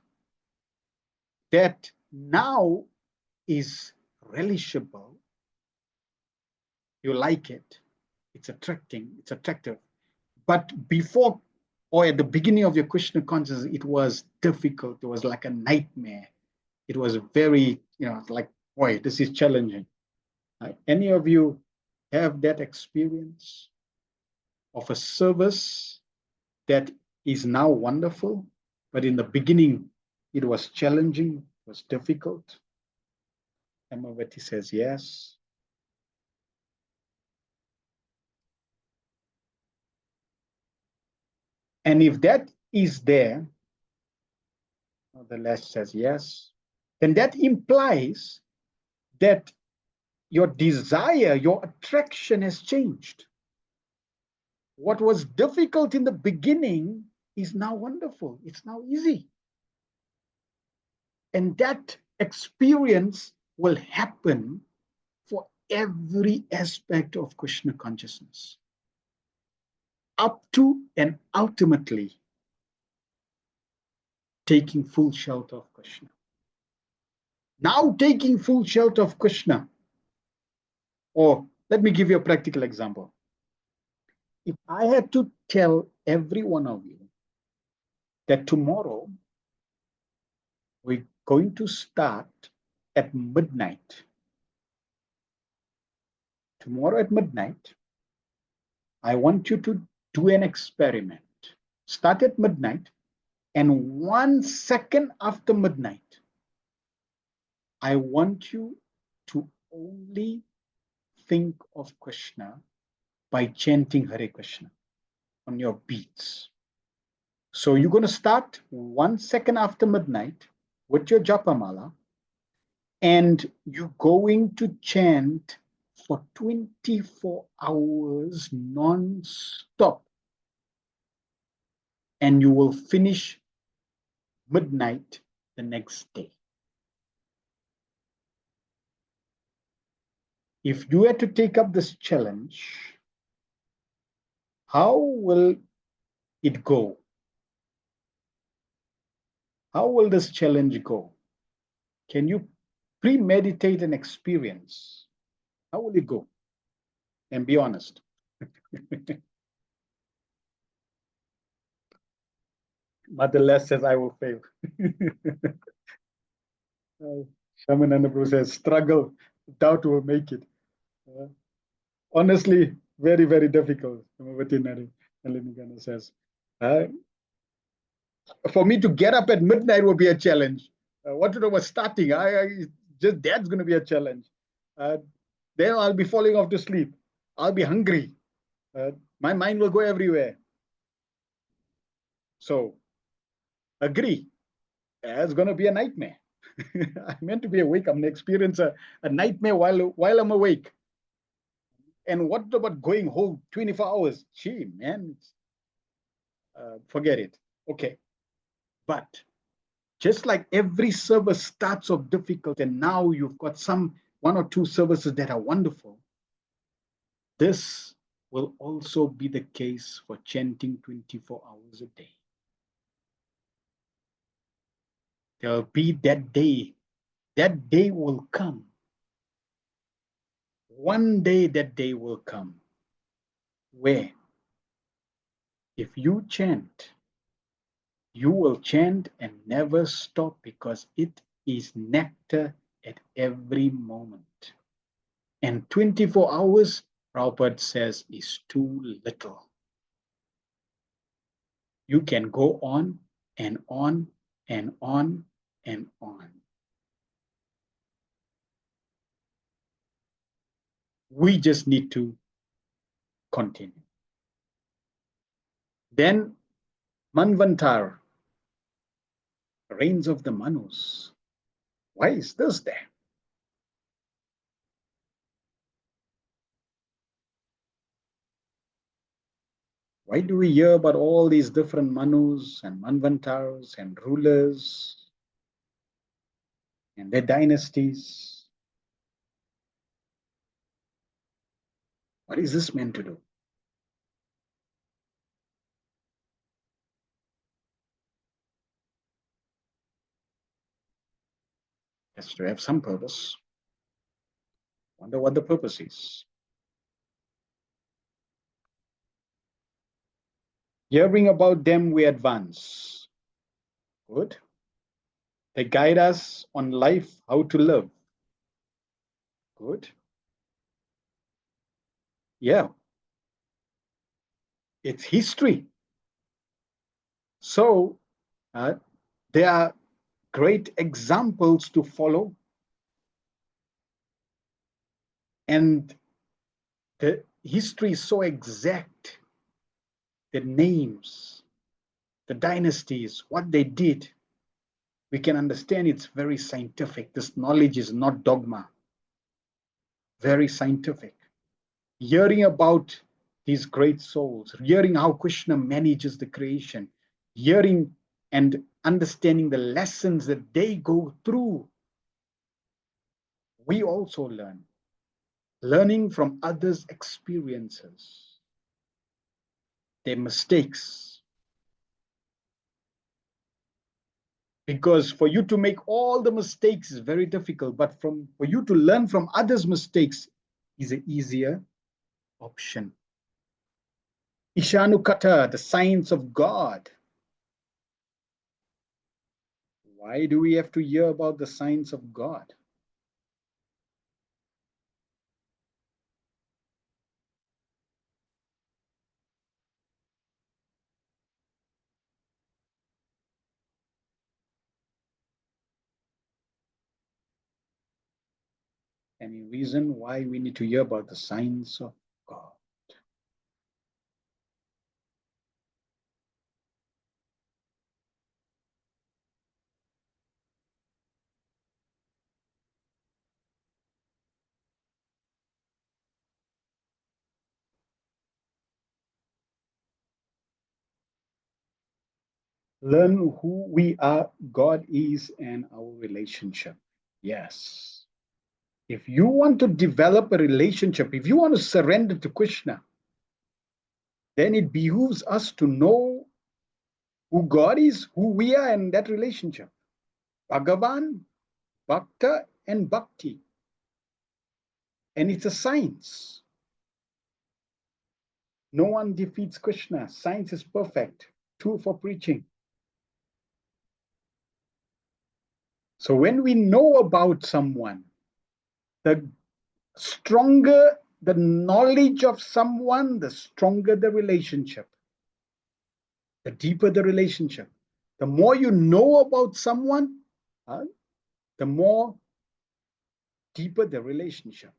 that now is relishable, you like it, it's attractive. But before or at the beginning of your Krishna consciousness, it was difficult. It was like a nightmare. It was very, like, boy, this is challenging. Any of you have that experience of a service that is now wonderful, but in the beginning, it was challenging, it was difficult? Amavati says yes. And if that is there, the last says yes, then that implies that your desire, your attraction has changed. What was difficult in the beginning is now wonderful. It's now easy. And that experience will happen for every aspect of Krishna consciousness, up to and ultimately taking full shelter of Krishna. Now taking full shelter of Krishna, or let me give you a practical example. If I had to tell every one of you that tomorrow we're going to start at midnight, tomorrow at midnight, I want you to do an experiment. Start at midnight, and 1 second after midnight, I want you to only think of Krishna by chanting Hare Krishna on your beats. So you're going to start 1 second after midnight with your japamala, and you're going to chant for 24 hours non-stop. And you will finish midnight the next day. If you had to take up this challenge, how will it go? How will this challenge go? Can you premeditate an experience? How will it go? and be honest. Mother Les says, I will fail. Shamananda Prabhu says, struggle, doubt will make it. Honestly, very, very difficult. Nalini says, for me to get up at midnight will be a challenge. What to do about starting? Just that's going to be a challenge. Then I'll be falling off to sleep. I'll be hungry. My mind will go everywhere. So, agree. It's going to be a nightmare. I'm meant to be awake. I'm going to experience a nightmare while I'm awake. And what about going home 24 hours? Gee, man, forget it. Okay. But just like every service starts off difficult and now you've got one or two services that are wonderful, this will also be the case for chanting 24 hours a day. There'll be that day. That day will come. One day that day will come where if you chant, you will chant and never stop because it is nectar at every moment. And 24 hours, Prabhupada says, is too little. You can go on and on and on and on. We just need to continue. Then Manvantar, reigns of the Manus. Why is this there? Why do we hear about all these different Manus and Manvantars and rulers and their dynasties? What is this meant to do? Has to have some purpose. Wonder what the purpose is. Hearing about them, we advance. Good. They guide us on life, how to live. Good. Yeah. It's history. So there are great examples to follow. And the history is so exact. The names, the dynasties, what they did, we can understand it's very scientific. This knowledge is not dogma. Very scientific. Hearing about these great souls, hearing how Krishna manages the creation, hearing and understanding the lessons that they go through, we also learn. Learning from others' experiences, their mistakes. Because for you to make all the mistakes is very difficult, but for you to learn from others' mistakes is an easier option. Ishanukata, the science of God. Why do we have to hear about the science of God? Any reason why we need to hear about the science of God? Learn who we are, God is, and our relationship. Yes. If you want to develop a relationship, if you want to surrender to Krishna, then it behooves us to know who God is, who we are in that relationship. Bhagavan, Bhakta, and Bhakti. And it's a science. No one defeats Krishna. Science is perfect. Tool for preaching. So when we know about someone, the stronger the knowledge of someone, the stronger the relationship, the deeper the relationship. The more you know about someone, the more deeper the relationship.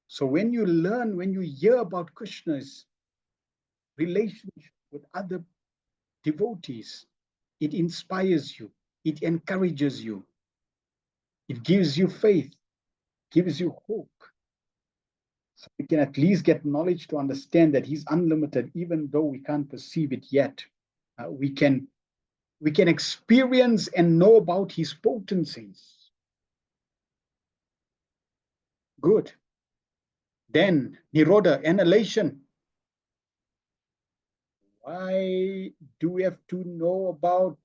So when you learn, when you hear about Krishna's relationship with other devotees, it inspires you, it encourages you, it gives you faith, gives you hope. So we can at least get knowledge to understand that he's unlimited, even though we can't perceive it yet. We can experience and know about his potencies. Good. Then Nirodha, annihilation. Why do we have to know about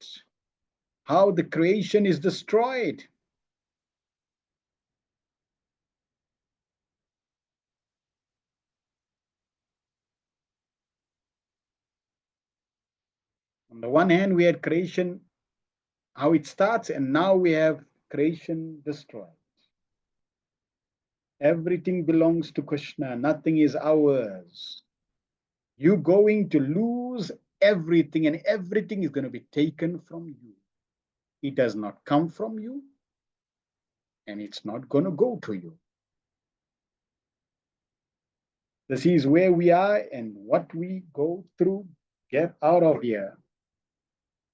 how the creation is destroyed? On the one hand, we had creation, how it starts, and now we have creation destroyed. Everything belongs to Krishna, nothing is ours. You're going to lose everything, and everything is going to be taken from you. It does not come from you, and it's not going to go to you. This is where we are and what we go through. Get out of here.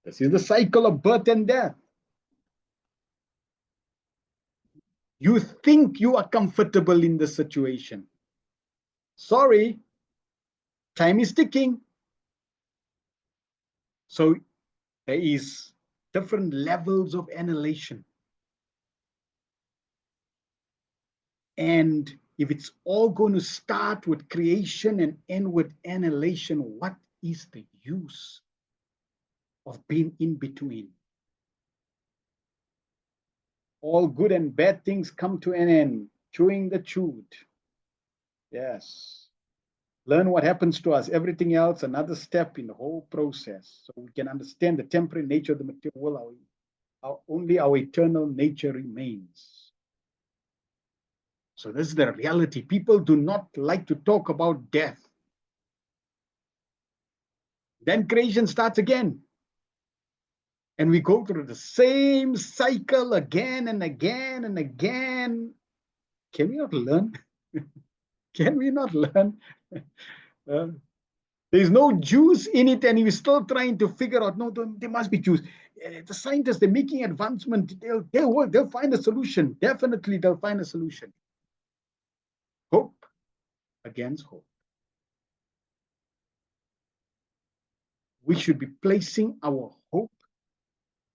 This is the cycle of birth and death. You think you are comfortable in this situation. Sorry, time is ticking. So there is different levels of annihilation. And if it's all going to start with creation and end with annihilation, what is the use of being in between? All good and bad things come to an end. Chewing the chewed. Yes. Learn what happens to us. Everything else, another step in the whole process. So we can understand the temporary nature of the material world. Only our eternal nature remains. So this is the reality. People do not like to talk about death. Then creation starts again. And we go through the same cycle again and again and again. Can we not learn? Can we not learn? There's no juice in it, and we're still trying to figure out, no, there must be juice. The scientists, they're making advancement. They'll find a solution. Definitely, they'll find a solution. Hope against hope. We should be placing our hope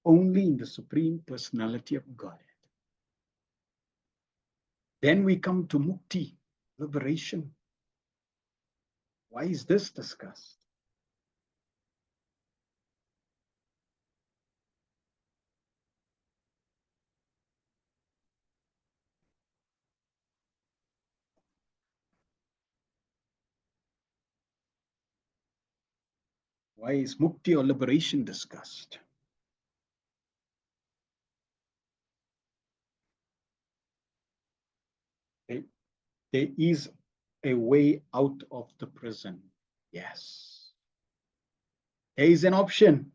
only in the Supreme Personality of Godhead. Then we come to mukti, liberation. Why is this discussed? Why is mukti or liberation discussed? There is a way out of the prison. Yes. There is an option.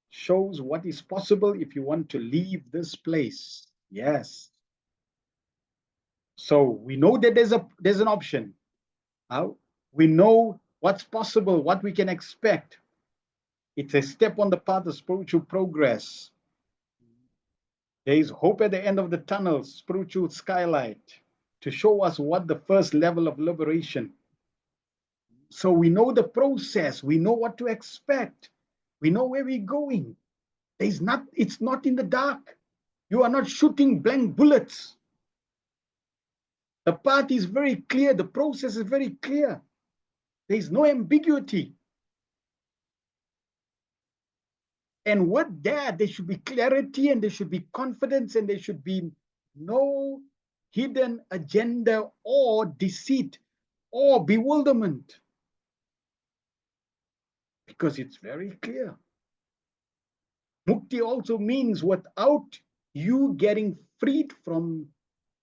Shows what is possible if you want to leave this place. Yes. So we know that there's an option. We know what's possible, what we can expect. It's a step on the path of spiritual progress. There is hope at the end of the tunnel, spiritual skylight, to show us what the first level of liberation. So we know the process, we know what to expect, we know where we're going. It's not in the dark. You are not shooting blank bullets. The path is very clear, the process is very clear. There is no ambiguity. And with that, there should be clarity, and there should be confidence, and there should be no hidden agenda or deceit or bewilderment. because it's very clear. Mukti also means without you getting freed from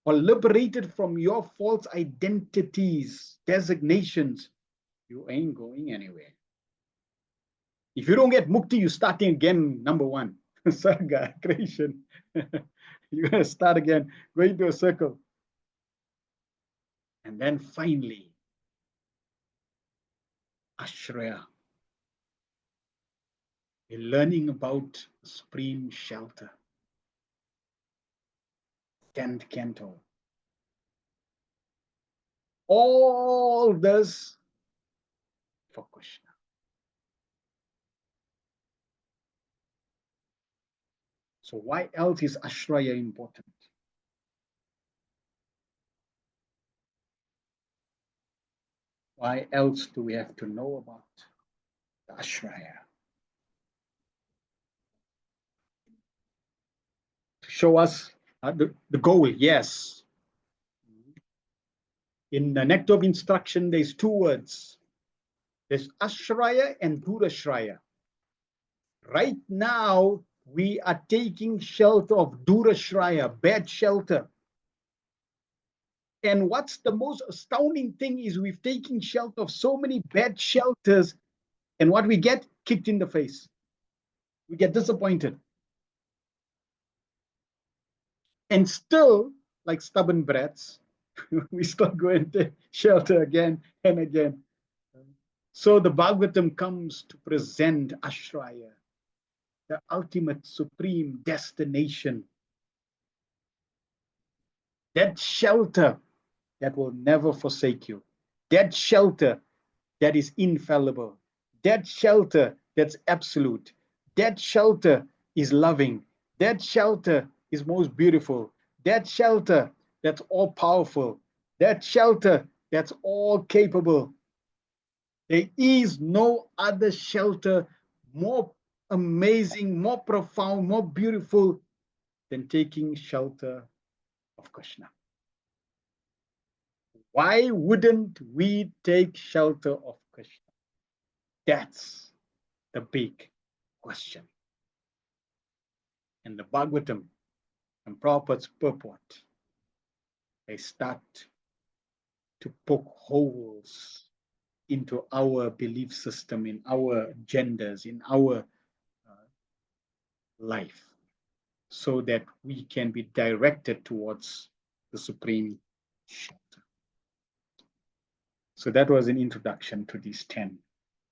or liberated from your false identities, designations, you ain't going anywhere. If you don't get mukti, you're starting again, number one, sarga, creation. You're going to start again, going to a circle. And then finally, ashraya. You're learning about supreme shelter. 10th canto. All this for Krishna. So why else is ashraya important? Why else do we have to know about the ashraya? To show us the goal, yes. In the nectar of instruction, there's two words. There's ashraya and durashraya. Right now, we are taking shelter of durashraya, bad shelter. And what's the most astounding thing is we've taken shelter of so many bad shelters, and what we get? Kicked in the face. We get disappointed. And still, like stubborn brats, we still go and take shelter again and again. So the Bhagavatam comes to present ashraya, the ultimate supreme destination. That shelter that will never forsake you. That shelter that is infallible. That shelter that's absolute. That shelter is loving. That shelter is most beautiful. That shelter that's all powerful. That shelter that's all capable. There is no other shelter more amazing, more profound, more beautiful than taking shelter of Krishna. Why wouldn't we take shelter of Krishna? That's the big question. And the Bhagavatam and Prabhupada's purport, they start to poke holes into our belief system, in our genders, in our life, so that we can be directed towards the supreme shelter. So that was an introduction to these 10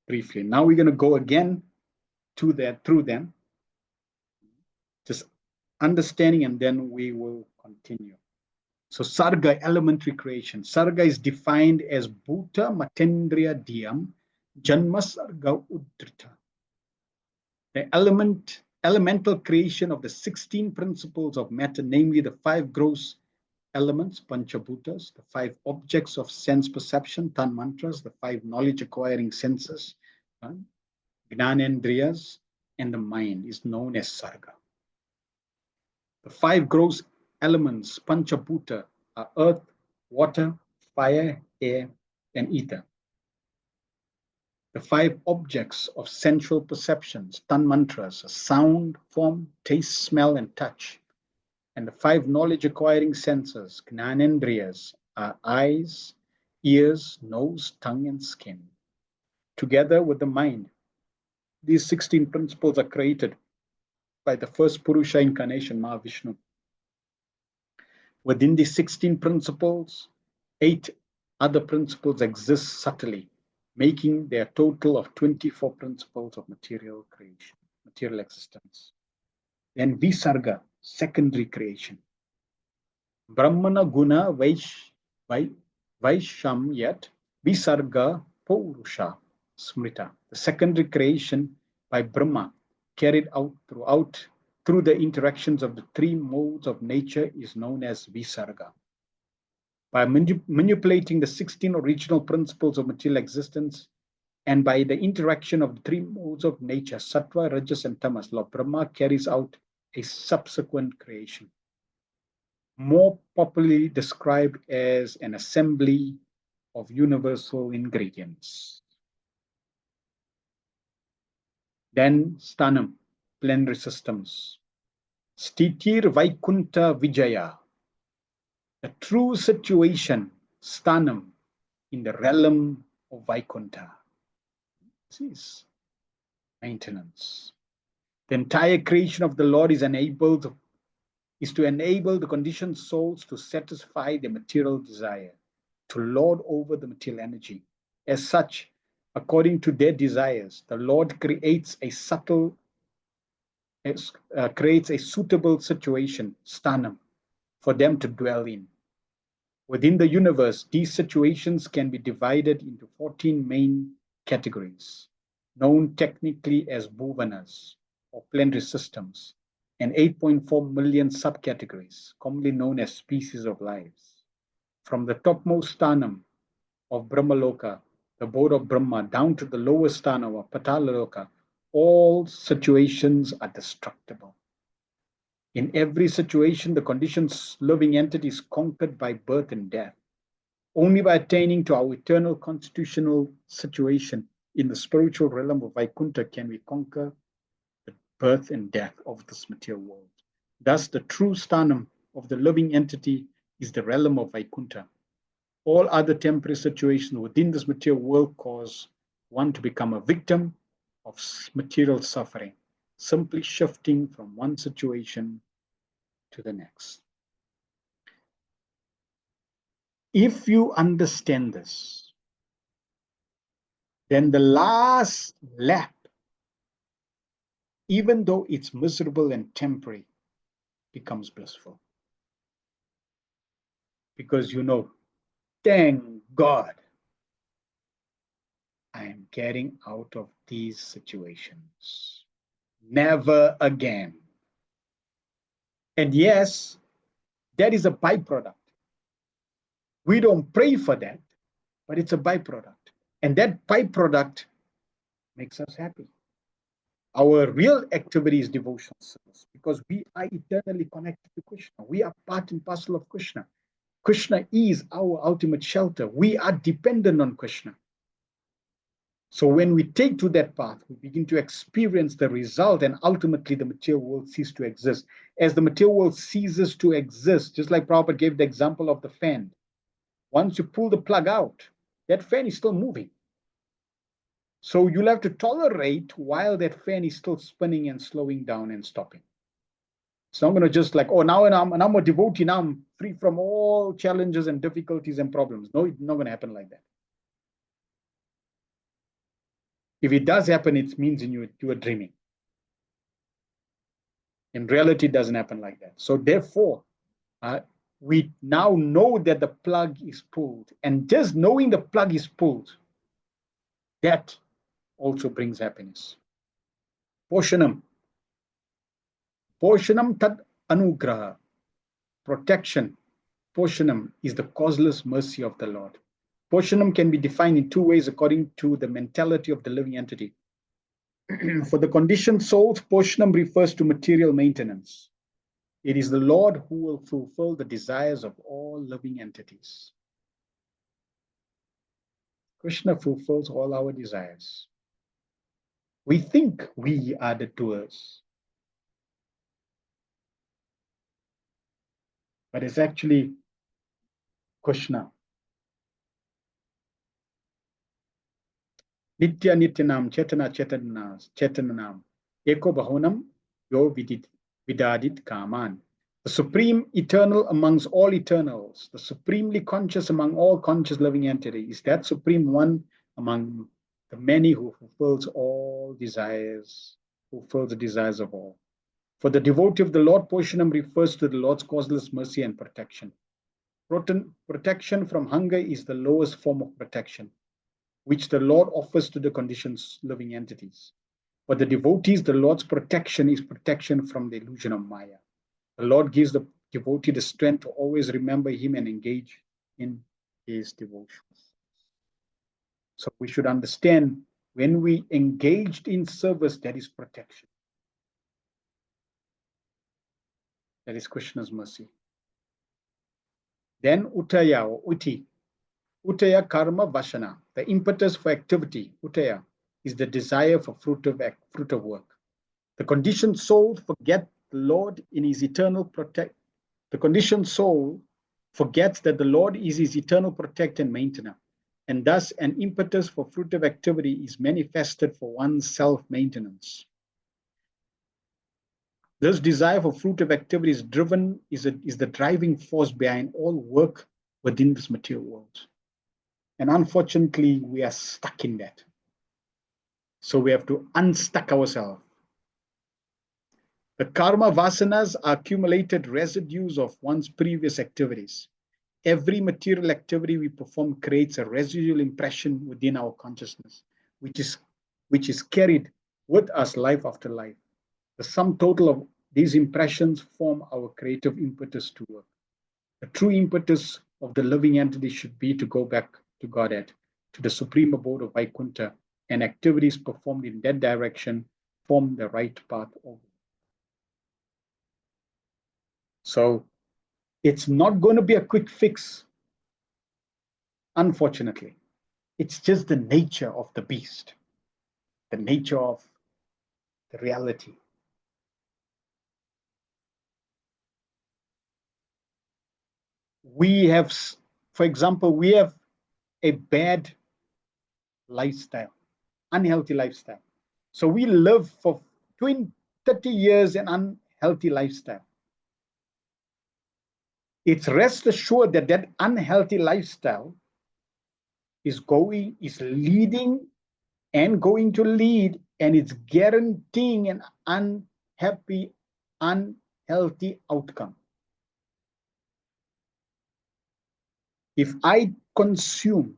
briefly. Now we're going to go again to that, through them, just understanding, and then we will continue. So Sarga, elementary creation. Sarga is defined as Bhuta Matendriya Diyam Janma Sarga Udrita. The elemental creation of the 16 principles of matter, namely the 5 gross elements, Panchabhutas, the 5 objects of sense perception, Tanmantras, the 5 knowledge acquiring senses, Gnanendriyas, and the mind is known as Sarga. The 5 gross elements, Panchabhuta, are earth, water, fire, air, and ether. The 5 objects of sensual perceptions, Tanmantras, are sound, form, taste, smell, and touch. And the 5 knowledge acquiring senses, Gnanendriyas, are eyes, ears, nose, tongue, and skin. Together with the mind, these 16 principles are created by the first Purusha incarnation, Mahavishnu. Within the 16 principles, 8 other principles exist subtly, making their total of 24 principles of material creation, material existence. Then Visarga, secondary creation. Brahmana guna vaishamyat Visarga Purusha Smrita. The secondary creation by Brahma, carried out through the interactions of the 3 modes of nature, is known as Visarga. By manipulating the 16 original principles of material existence, and by the interaction of the 3 modes of nature, Sattva, Rajas, and Tamas, Lord Brahma carries out a subsequent creation, more popularly described as an assembly of universal ingredients. Then Stanam, plenary systems. Stitir Vaikunta Vijaya, the true situation, Stanam, in the realm of Vaikunta. This is maintenance. The entire creation of the Lord is to enable the conditioned souls to satisfy their material desire, to lord over the material energy. As such, according to their desires, the Lord creates a suitable situation, sthanam, for them to dwell in. Within the universe, these situations can be divided into 14 main categories, known technically as bhuvanas, or plenary systems, and 8.4 million subcategories, commonly known as species of lives. From the topmost sthanam of Brahmaloka, the abode of Brahma, down to the lowest sthanam of Patalaloka, all situations are destructible. In every situation, the conditioned living entity is conquered by birth and death. Only by attaining to our eternal constitutional situation in the spiritual realm of Vaikuntha can we conquer the birth and death of this material world. Thus, the true sthanam of the living entity is the realm of Vaikuntha. All other temporary situations within this material world cause one to become a victim of material suffering, simply shifting from one situation to the next. If you understand this, then the last lap, even though it's miserable and temporary, becomes blissful. Because you know, thank God, I am getting out of these situations. Never again. And yes, that is a byproduct. We don't pray for that, but it's a byproduct. And that byproduct makes us happy. Our real activity is devotional service because we are eternally connected to Krishna. We are part and parcel of Krishna. Krishna is our ultimate shelter. We are dependent on Krishna. So when we take to that path, we begin to experience the result, and ultimately the material world ceases to exist. As the material world ceases to exist, just like Prabhupada gave the example of the fan, once you pull the plug out, that fan is still moving. So you'll have to tolerate while that fan is still spinning and slowing down and stopping. It's not going to just like, oh, now I'm a devotee, now I'm free from all challenges and difficulties and problems. No, it's not going to happen like that. If it does happen, it means you are dreaming. In reality, it doesn't happen like that. So therefore, we now know that the plug is pulled. And just knowing the plug is pulled, that also brings happiness. Poshanam. Poshanam tad anugraha. Protection. Poshanam is the causeless mercy of the Lord. Poshanam can be defined in two ways according to the mentality of the living entity. For the conditioned souls, Poshanam refers to material maintenance. It is the Lord who will fulfill the desires of all living entities. Krishna fulfills all our desires. We think we are the doers, but it's actually Krishna. Nitya Nityanam Chetana Chetananam Eko Bahonam Yo Vidadit Kaman. The supreme eternal amongst all eternals, the supremely conscious among all conscious living entities, is that supreme one among the many who fulfills all desires, fulfills the desires of all. For the devotee of the Lord, Poshanam refers to the Lord's causeless mercy and protection. Protection from hunger is the lowest form of protection, which the Lord offers to the conditioned living entities. For the devotees, the Lord's protection is protection from the illusion of Maya. The Lord gives the devotee the strength to always remember Him and engage in His devotions. So we should understand when we engaged in service, that is protection. That is Krishna's mercy. Then Utaya or Uti. Utaya karma vashana, the impetus for activity, Utaya, is the desire for fruit of work. The conditioned soul forgets the Lord in his eternal protect. The conditioned soul forgets that the Lord is his eternal protector and maintainer, and thus an impetus for fruitive activity is manifested for one's self-maintenance. This desire for fruitive activity is the driving force behind all work within this material world. And unfortunately, we are stuck in that. So we have to unstuck ourselves. The karma vasanas are accumulated residues of one's previous activities. Every material activity we perform creates a residual impression within our consciousness, which is carried with us life after life. The sum total of these impressions form our creative impetus to work. The true impetus of the living entity should be to go back to Godhead, to the supreme abode of Vaikuntha, and activities performed in that direction form the right path over. So it's not going to be a quick fix, unfortunately. It's just the nature of the beast, the nature of the reality. We have, for example, we have a bad lifestyle, unhealthy lifestyle. So we live for 20, 30 years in unhealthy lifestyle. It's rest assured that that unhealthy lifestyle is leading and going to lead, and it's guaranteeing an unhappy, unhealthy outcome. If I consume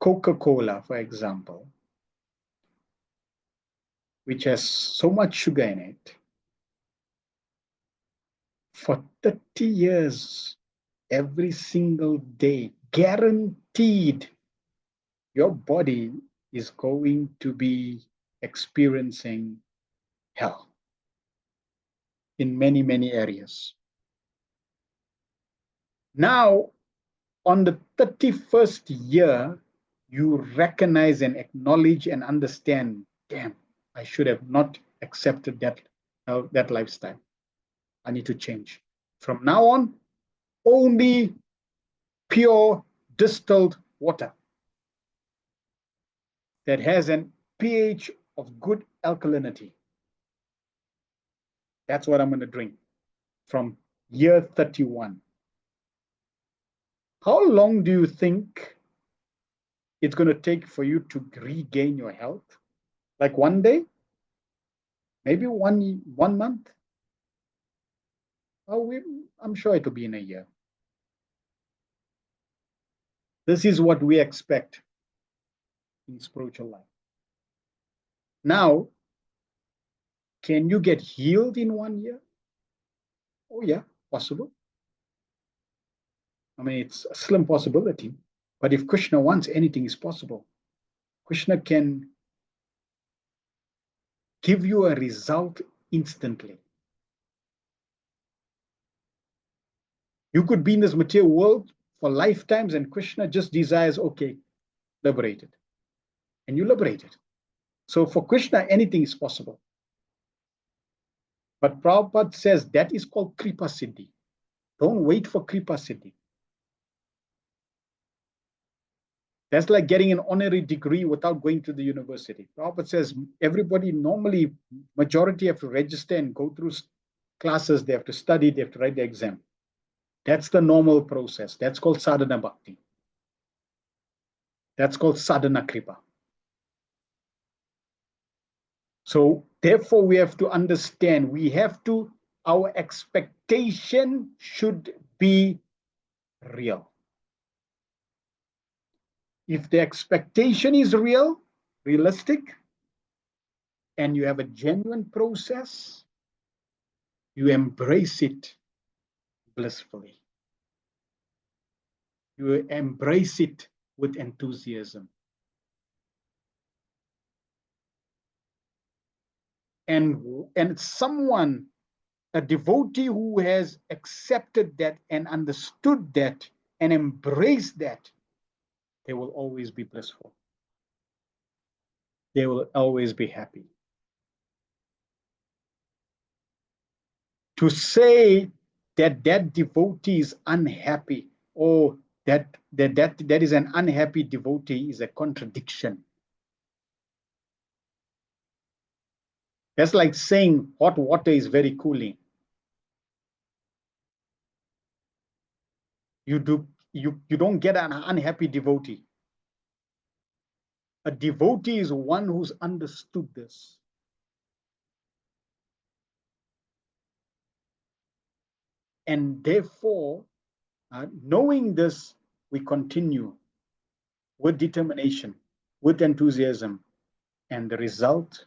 Coca-Cola, for example, which has so much sugar in it, for 30 years, every single day, guaranteed, your body is going to be experiencing hell in many, many areas. Now, on the 31st year, you recognize and acknowledge and understand, damn, I should have not accepted that lifestyle. I need to change. From now on, only pure distilled water that has an pH of good alkalinity. That's what I'm going to drink from year 31. How long do you think it's going to take for you to regain your health? Like one day? Maybe one month? I'm sure it'll be in a year. This is what we expect in spiritual life. Now, can you get healed in 1 year? Oh yeah, possible. I mean, it's a slim possibility, but if Krishna wants, anything is possible. Krishna can give you a result instantly. You could be in this material world for lifetimes, and Krishna just desires, okay, liberated. And you liberated. So for Krishna, anything is possible. But Prabhupada says that is called Kripa Siddhi. Don't wait for Kripa Siddhi. That's like getting an honorary degree without going to the university. Prabhupada says everybody normally, majority have to register and go through classes. They have to study. They have to write the exam. That's the normal process. That's called sadhana bhakti. That's called sadhana kripa. So therefore, we have to understand, our expectation should be real. If the expectation is realistic, and you have a genuine process, you embrace it blissfully. You embrace it with enthusiasm. And someone, a devotee who has accepted that and understood that and embraced that, they will always be blissful. They will always be happy. To say that devotee is unhappy, or that is an unhappy devotee, is a contradiction. That's like saying hot water is very cooling. You don't get an unhappy devotee. A devotee is one who's understood this. And therefore, knowing this, we continue with determination, with enthusiasm, and the result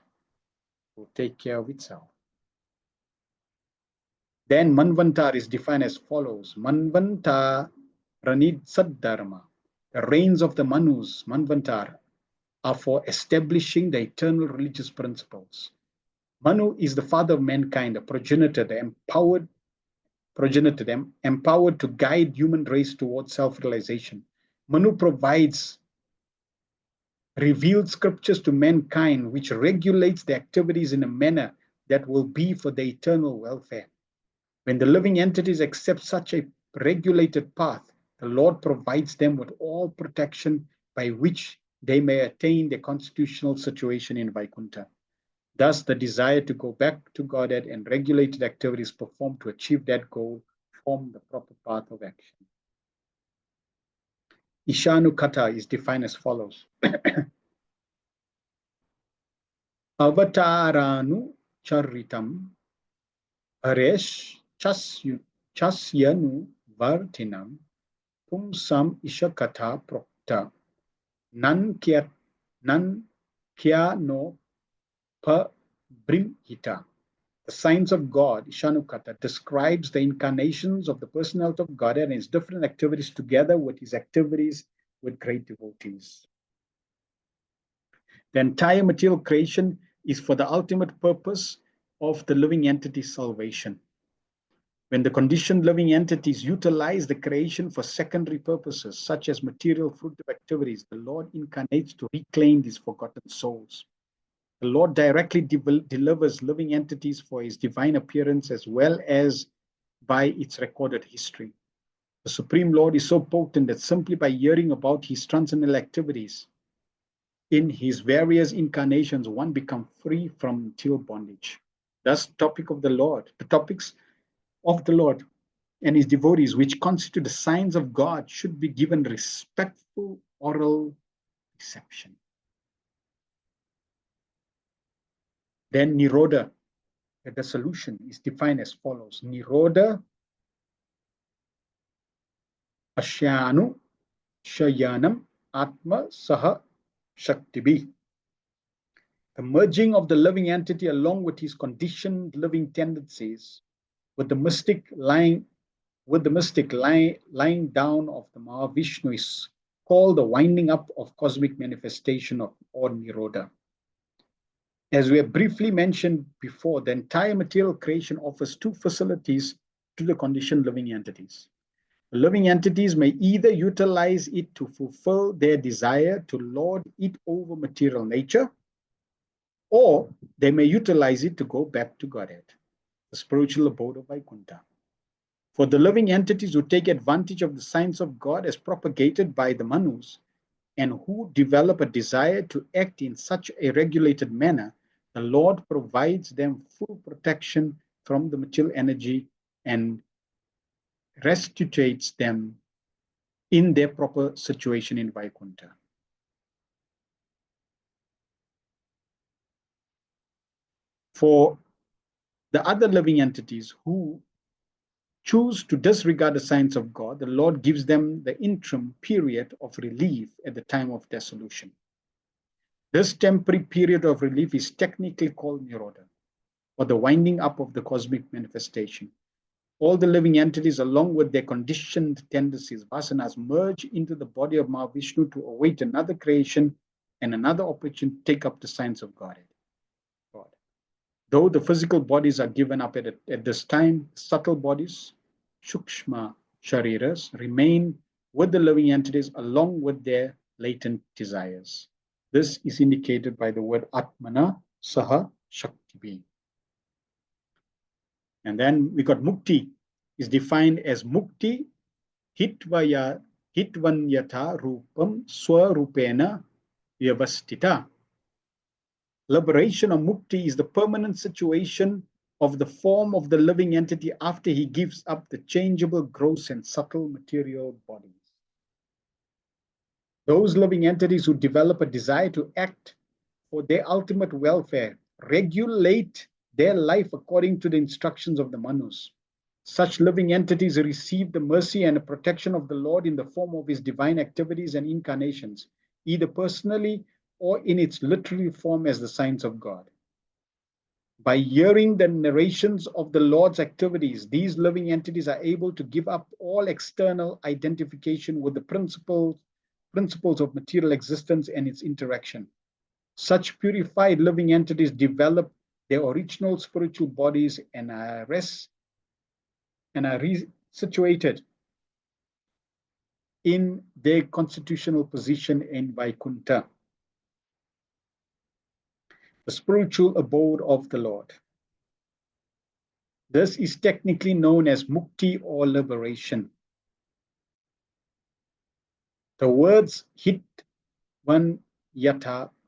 will take care of itself. Then Manvantar is defined as follows. Manvantar Ranid Saddharma. The reigns of the Manus, Manvantar, are for establishing the eternal religious principles. Manu is the father of mankind, a progenitor, empowered to guide human race towards self-realization. Manu provides revealed scriptures to mankind, which regulates the activities in a manner that will be for their eternal welfare. When the living entities accept such a regulated path, the Lord provides them with all protection by which they may attain their constitutional situation in Vaikuntha. Thus, the desire to go back to Godhead and regulated activities performed to achieve that goal form the proper path of action. Ishanukata is defined as follows. Avataranu charitam haresh chasyanu vartinam pumsam ishakatha prokta nan kya no pa brimhita. The Science of God, Ishanukata, describes the incarnations of the personality of God and his different activities together with his activities with great devotees. The entire material creation is for the ultimate purpose of the living entity's salvation. When the conditioned living entities utilize the creation for secondary purposes, such as material fruitive activities, the Lord incarnates to reclaim these forgotten souls. The Lord directly delivers living entities for his divine appearance as well as by its recorded history. The Supreme Lord is so potent that simply by hearing about his transcendental activities in his various incarnations, one becomes free from material bondage. Thus, the topics of the Lord and his devotees, which constitute the signs of God, should be given respectful oral reception. Then Nirodha, the solution, is defined as follows. Nirodha Ashyanu Shayanam Atma Saha Shaktibi. The merging of the living entity along with his conditioned living tendencies with the mystic lying down of the Mahavishnu is called the winding up of cosmic manifestation of or Nirodha. As we have briefly mentioned before, the entire material creation offers two facilities to the conditioned living entities. The living entities may either utilize it to fulfill their desire to lord it over material nature, or they may utilize it to go back to Godhead, the spiritual abode of Vaikuntha. For the living entities who take advantage of the science of God as propagated by the Manus, and who develop a desire to act in such a regulated manner, the Lord provides them full protection from the material energy and restitutes them in their proper situation in Vaikuntha. For the other living entities who choose to disregard the science of God, the Lord gives them the interim period of relief at the time of dissolution. This temporary period of relief is technically called Nirodha, or the winding up of the cosmic manifestation. All the living entities, along with their conditioned tendencies, vasanas, merge into the body of Mahavishnu to await another creation and another opportunity to take up the science of God. Though the physical bodies are given up at this time, subtle bodies, Shukshma Shariras, remain with the living entities along with their latent desires. This is indicated by the word Atmana Saha Shakti. And then we got Mukti is defined as Mukti Hitvanyata Rupam Swarupena Vyavastita. Liberation or Mukti is the permanent situation of the form of the living entity after he gives up the changeable, gross, and subtle material bodies. Those living entities who develop a desire to act for their ultimate welfare regulate their life according to the instructions of the Manus. Such living entities receive the mercy and the protection of the Lord in the form of his divine activities and incarnations, either personally or in its literal form as the signs of God. By hearing the narrations of the Lord's activities, these living entities are able to give up all external identification with the principles of material existence and its interaction. Such purified living entities develop their original spiritual bodies and are situated in their constitutional position in Vaikuntha, the spiritual abode of the Lord. This is technically known as mukti or liberation. The words Hitvanyata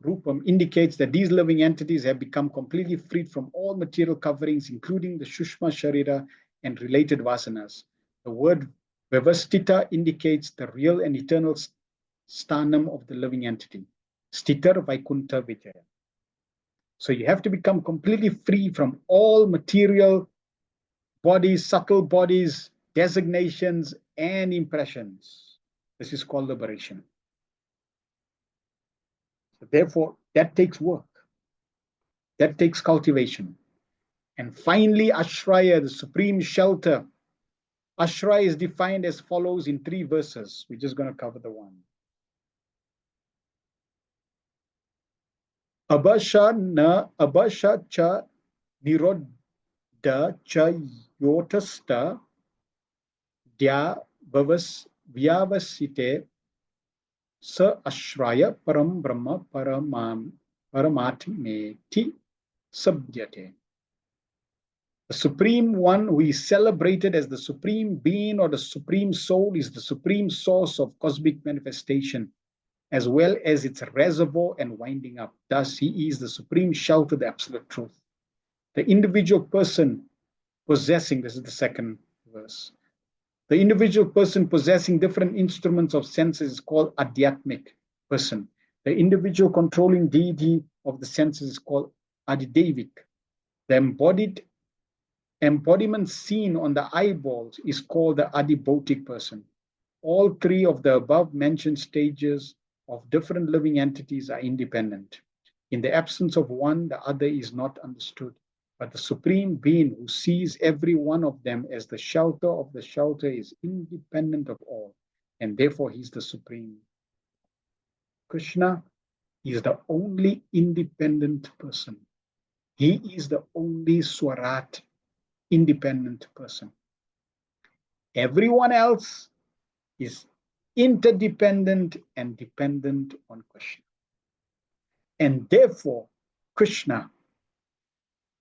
Rupam indicates that these living entities have become completely freed from all material coverings, including the Shushma Sharira and related vasanas. The word Vyavastita indicates the real and eternal sthanam of the living entity, Stitar Vaikuntha Vijaya. So you have to become completely free from all material bodies, subtle bodies, designations, and impressions. This is called liberation. So therefore, that takes work. That takes cultivation. And finally, Ashraya, the supreme shelter. Ashraya is defined as follows in 3 verses. We're just going to cover the one. Abasha cha nirodha cha yotasta dya vyavasite sa ashraya param brahma paramatmeti sabdyate. The Supreme One, who is celebrated as the Supreme Being or the Supreme Soul, is the supreme source of cosmic manifestation, as well as its reservoir and winding up. Thus, he is the supreme shelter, the absolute truth. The individual person possessing, this is the 2nd verse, the individual person possessing different instruments of senses is called Adhyatmic person. The individual controlling deity of the senses is called Adidevik. The embodiment seen on the eyeballs is called the Adibhotic person. All 3 of the above mentioned stages of different living entities are independent. In the absence of one, the other is not understood. But the Supreme Being who sees every one of them as the shelter of the shelter is independent of all, and therefore he's the Supreme. Krishna is the only independent person. He is the only Swarat, independent person. Everyone else is interdependent and dependent on Krishna. And therefore, Krishna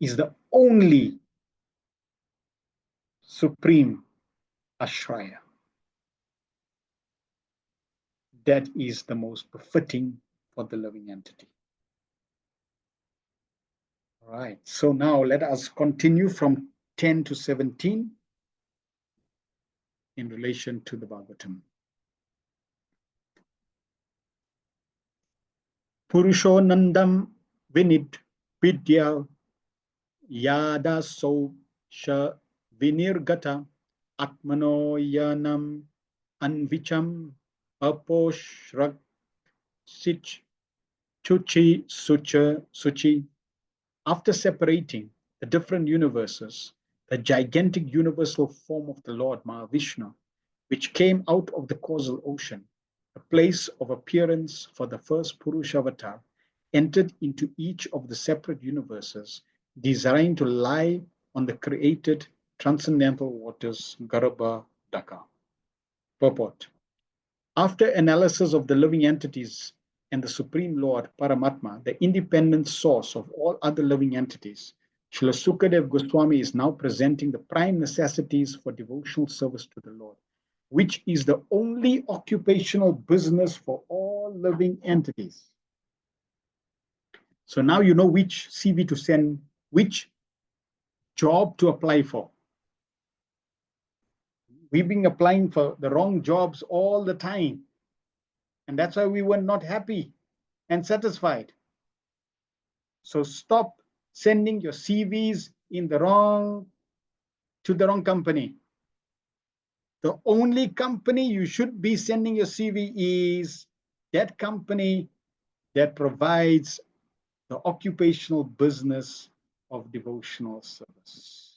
is the only supreme Ashraya. That is the most befitting for the living entity. All right, so now let us continue from 10 to 17 in relation to the Bhagavatam. Purushonandam vinid vidya yada so sha vinirgata atmanoyanam anvicham aposhrak sich chuchi suchi. After separating the different universes, the gigantic universal form of the Lord Mahavishnu, which came out of the causal ocean, the place of appearance for the first Purusha avatar, entered into each of the separate universes, designed to lie on the created transcendental waters Garbha Daka. Purport. After analysis of the living entities and the Supreme Lord, Paramatma, the independent source of all other living entities, Srila Sukadev Goswami is now presenting the prime necessities for devotional service to the Lord, which is the only occupational business for all living entities. So now you know which CV to send, which job to apply for. We've been applying for the wrong jobs all the time. And that's why we were not happy and satisfied. So stop sending your CVs to the wrong company. The only company you should be sending your CV is that company that provides the occupational business of devotional service.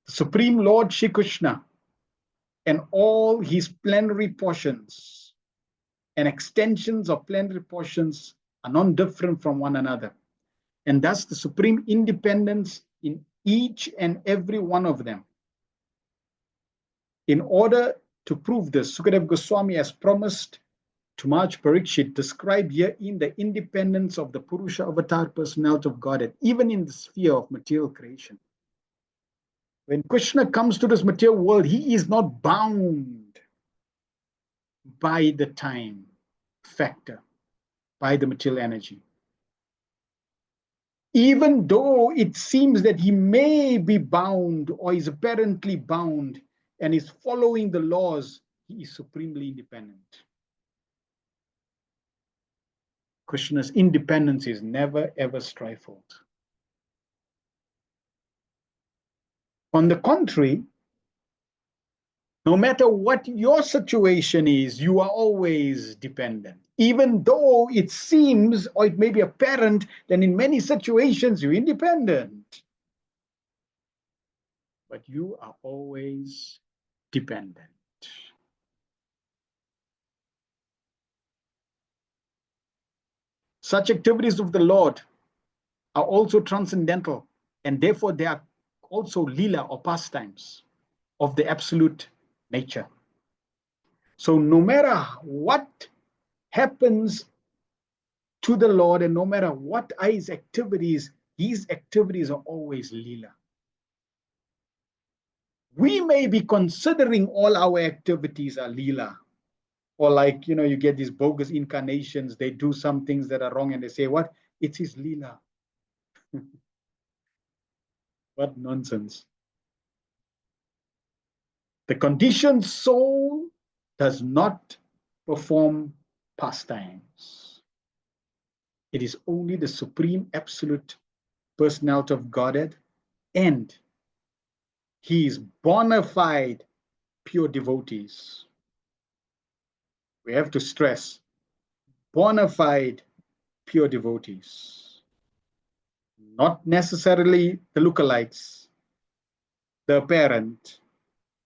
The Supreme Lord Shri Krishna and all his plenary portions and extensions of plenary portions are not different from one another. And thus the supreme independence in each and every one of them. In order to prove this, Sukadev Goswami has promised to Maharaj Parikshit describe here in the independence of the Purusha avatar personality of Godhead, even in the sphere of material creation. When Krishna comes to this material world, he is not bound by the time factor, by the material energy. Even though it seems that he may be bound or is apparently bound and is following the laws, he is supremely independent. Krishna's independence is never ever stifled. On the contrary, no matter what your situation is, you are always dependent. Even though it seems or it may be apparent that in many situations you're independent, but you are always dependent. Such activities of the Lord are also transcendental, and therefore they are also lila or pastimes of the absolute nature. So no matter what happens to the Lord and no matter what are his activities are always lila. We may be considering all our activities are lila. Or like, you get these bogus incarnations, they do some things that are wrong and they say, what? It's his lila. What nonsense. The conditioned soul does not perform pastimes. It is only the supreme absolute personality of Godhead, and he is bona fide pure devotees. We have to stress, bona fide pure devotees. Not necessarily the lookalikes, the apparent,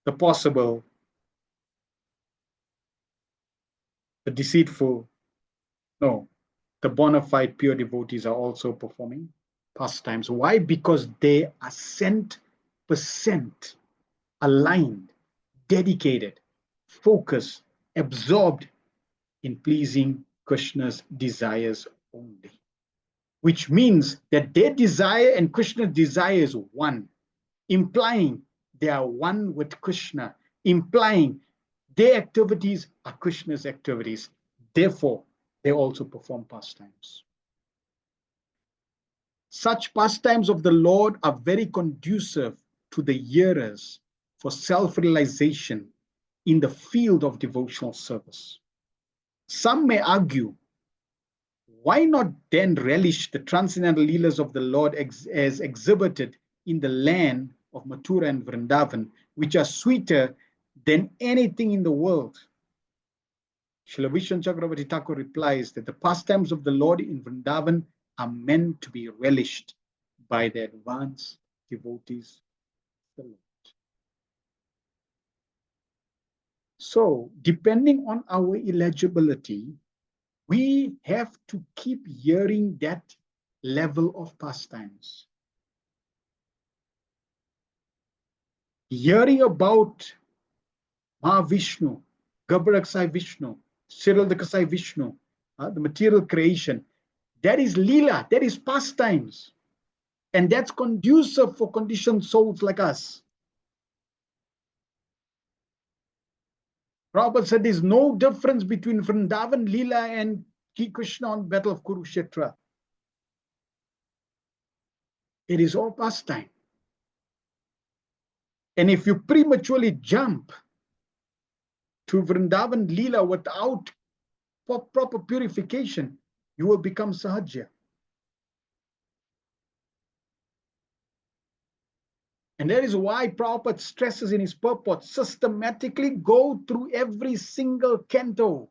the possible, the deceitful. No, the bona fide pure devotees are also performing pastimes. Why? Because they are 100% aligned, dedicated, focused, absorbed in pleasing Krishna's desires only. Which means that their desire and Krishna's desire is one, implying they are one with Krishna, implying their activities are Krishna's activities. Therefore, they also perform pastimes. Such pastimes of the Lord are very conducive to the hearers for self-realization in the field of devotional service. Some may argue, why not then relish the transcendental leelas of the Lord as exhibited in the land of Mathura and Vrindavan, which are sweeter than anything in the world? Srila Vishnu Chakravarti Thakur replies that the pastimes of the Lord in Vrindavan are meant to be relished by the advanced devotees of the Lord. So, depending on our eligibility, we have to keep hearing that level of pastimes. hearing about Mahavishnu, Garbhadaksai Vishnu, Sriraldakasai Vishnu, the material creation, that is Leela, that is pastimes. And that's conducive for conditioned souls like us. Prabhupada said there's no difference between Vrindavan, Leela, and Krishna on the battle of Kurukshetra. It is all pastime. And if you prematurely jump to Vrindavan Leela without proper purification, you will become Sahaja. And that is why Prabhupada stresses in his purport, systematically go through every single canto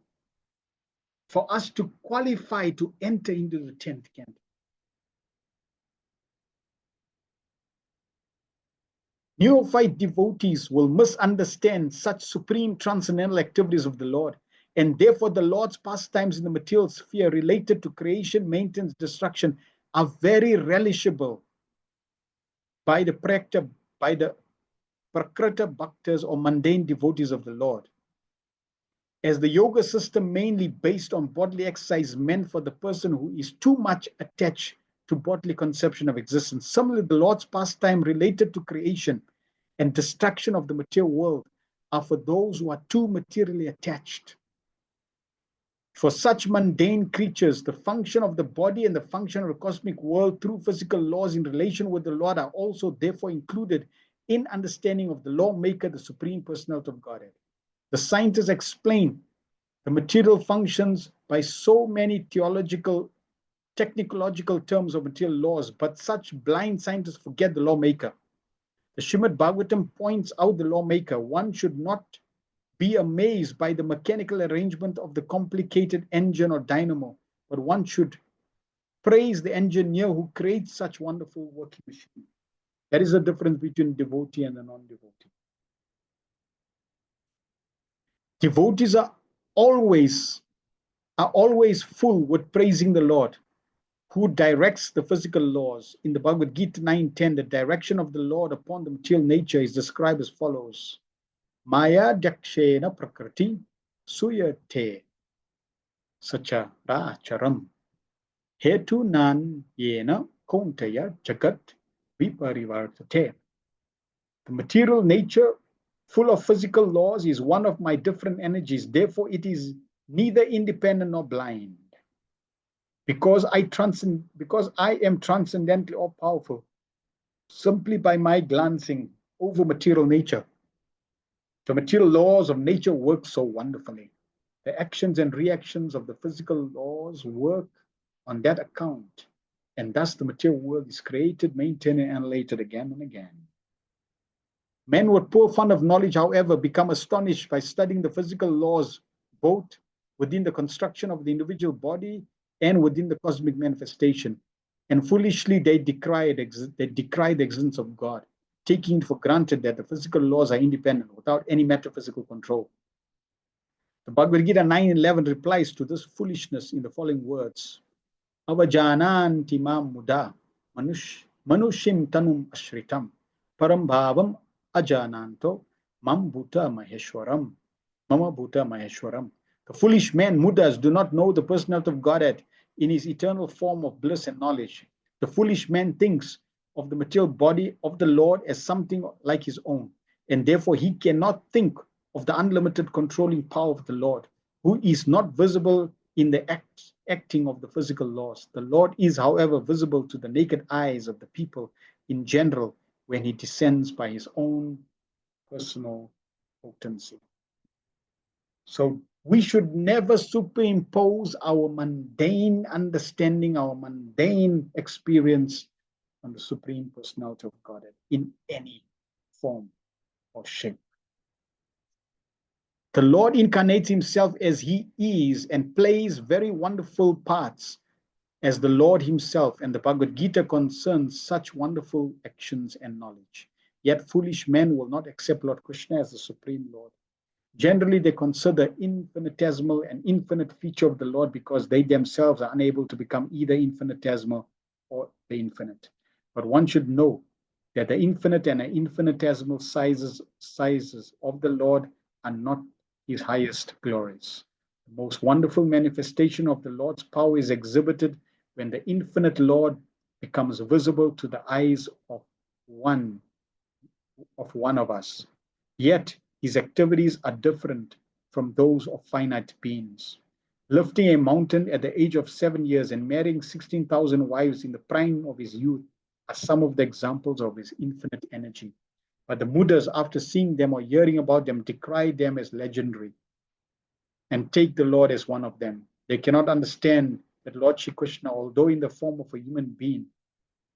for us to qualify to enter into the 10th canto. Neophyte devotees will misunderstand such supreme transcendental activities of the Lord, and therefore the Lord's pastimes in the material sphere related to creation, maintenance, destruction are very relishable by the Prakrita Bhaktas or mundane devotees of the Lord. As the yoga system mainly based on bodily exercise meant for the person who is too much attached to bodily conception of existence. Similarly, the Lord's pastime related to creation and destruction of the material world are for those who are too materially attached. For such mundane creatures, the function of the body and the function of the cosmic world through physical laws in relation with the Lord are also therefore included in understanding of the lawmaker, the Supreme Personality of Godhead. The scientists explain the material functions by so many theological, technological terms of material laws, but such blind scientists forget the lawmaker. The Srimad Bhagavatam points out the lawmaker. One should not be amazed by the mechanical arrangement of the complicated engine or dynamo, but one should praise the engineer who creates such wonderful working machine. That is the difference between devotee and a non-devotee. Devotees are always full with praising the Lord, who directs the physical laws. In the Bhagavad Gita 9:10, the direction of the Lord upon the material nature is described as follows. Maya dakshena prakriti suyate sacha racharam hetu nan yena kauntaya jagat viparivartate. The material nature, full of physical laws, is one of my different energies. Therefore, it is neither independent nor blind. Because I am transcendently all powerful, simply by my glancing over material nature, the material laws of nature work so wonderfully. The actions and reactions of the physical laws work on that account, and thus the material world is created, maintained, and annihilated again and again. Men with poor fund of knowledge, however, become astonished by studying the physical laws, both within the construction of the individual body and within the cosmic manifestation. And foolishly, they decry the existence of God, taking for granted that the physical laws are independent without any metaphysical control. The Bhagavad Gita 9:11 replies to this foolishness in the following words. Avajananti mam muda manushim tanum ashritam param bhavam ajananto mam bhuta maheshwaram mama bhuta maheshwaram. The foolish men, mudas, do not know the personality of Godhead in his eternal form of bliss and knowledge. The foolish man thinks of the material body of the Lord as something like his own, and therefore he cannot think of the unlimited controlling power of the Lord, who is not visible in the acting of the physical laws. The Lord is, however, visible to the naked eyes of the people in general when he descends by his own personal potency. So we should never superimpose our mundane understanding, our mundane experience on the Supreme Personality of Godhead in any form or shape. The Lord incarnates himself as he is and plays very wonderful parts as the Lord himself, and the Bhagavad Gita concerns such wonderful actions and knowledge. Yet foolish men will not accept Lord Krishna as the Supreme Lord. Generally, they consider infinitesimal and infinite feature of the Lord because they themselves are unable to become either infinitesimal or the infinite. But one should know that the infinite and infinitesimal sizes of the Lord are not his highest glories. The most wonderful manifestation of the Lord's power is exhibited when the infinite Lord becomes visible to the eyes of one of us. Yet his activities are different from those of finite beings. Lifting a mountain at the age of 7 years and marrying 16,000 wives in the prime of his youth are some of the examples of his infinite energy. But the Mudas, after seeing them or hearing about them, decry them as legendary and take the Lord as one of them. They cannot understand that Lord Shri Krishna, although in the form of a human being,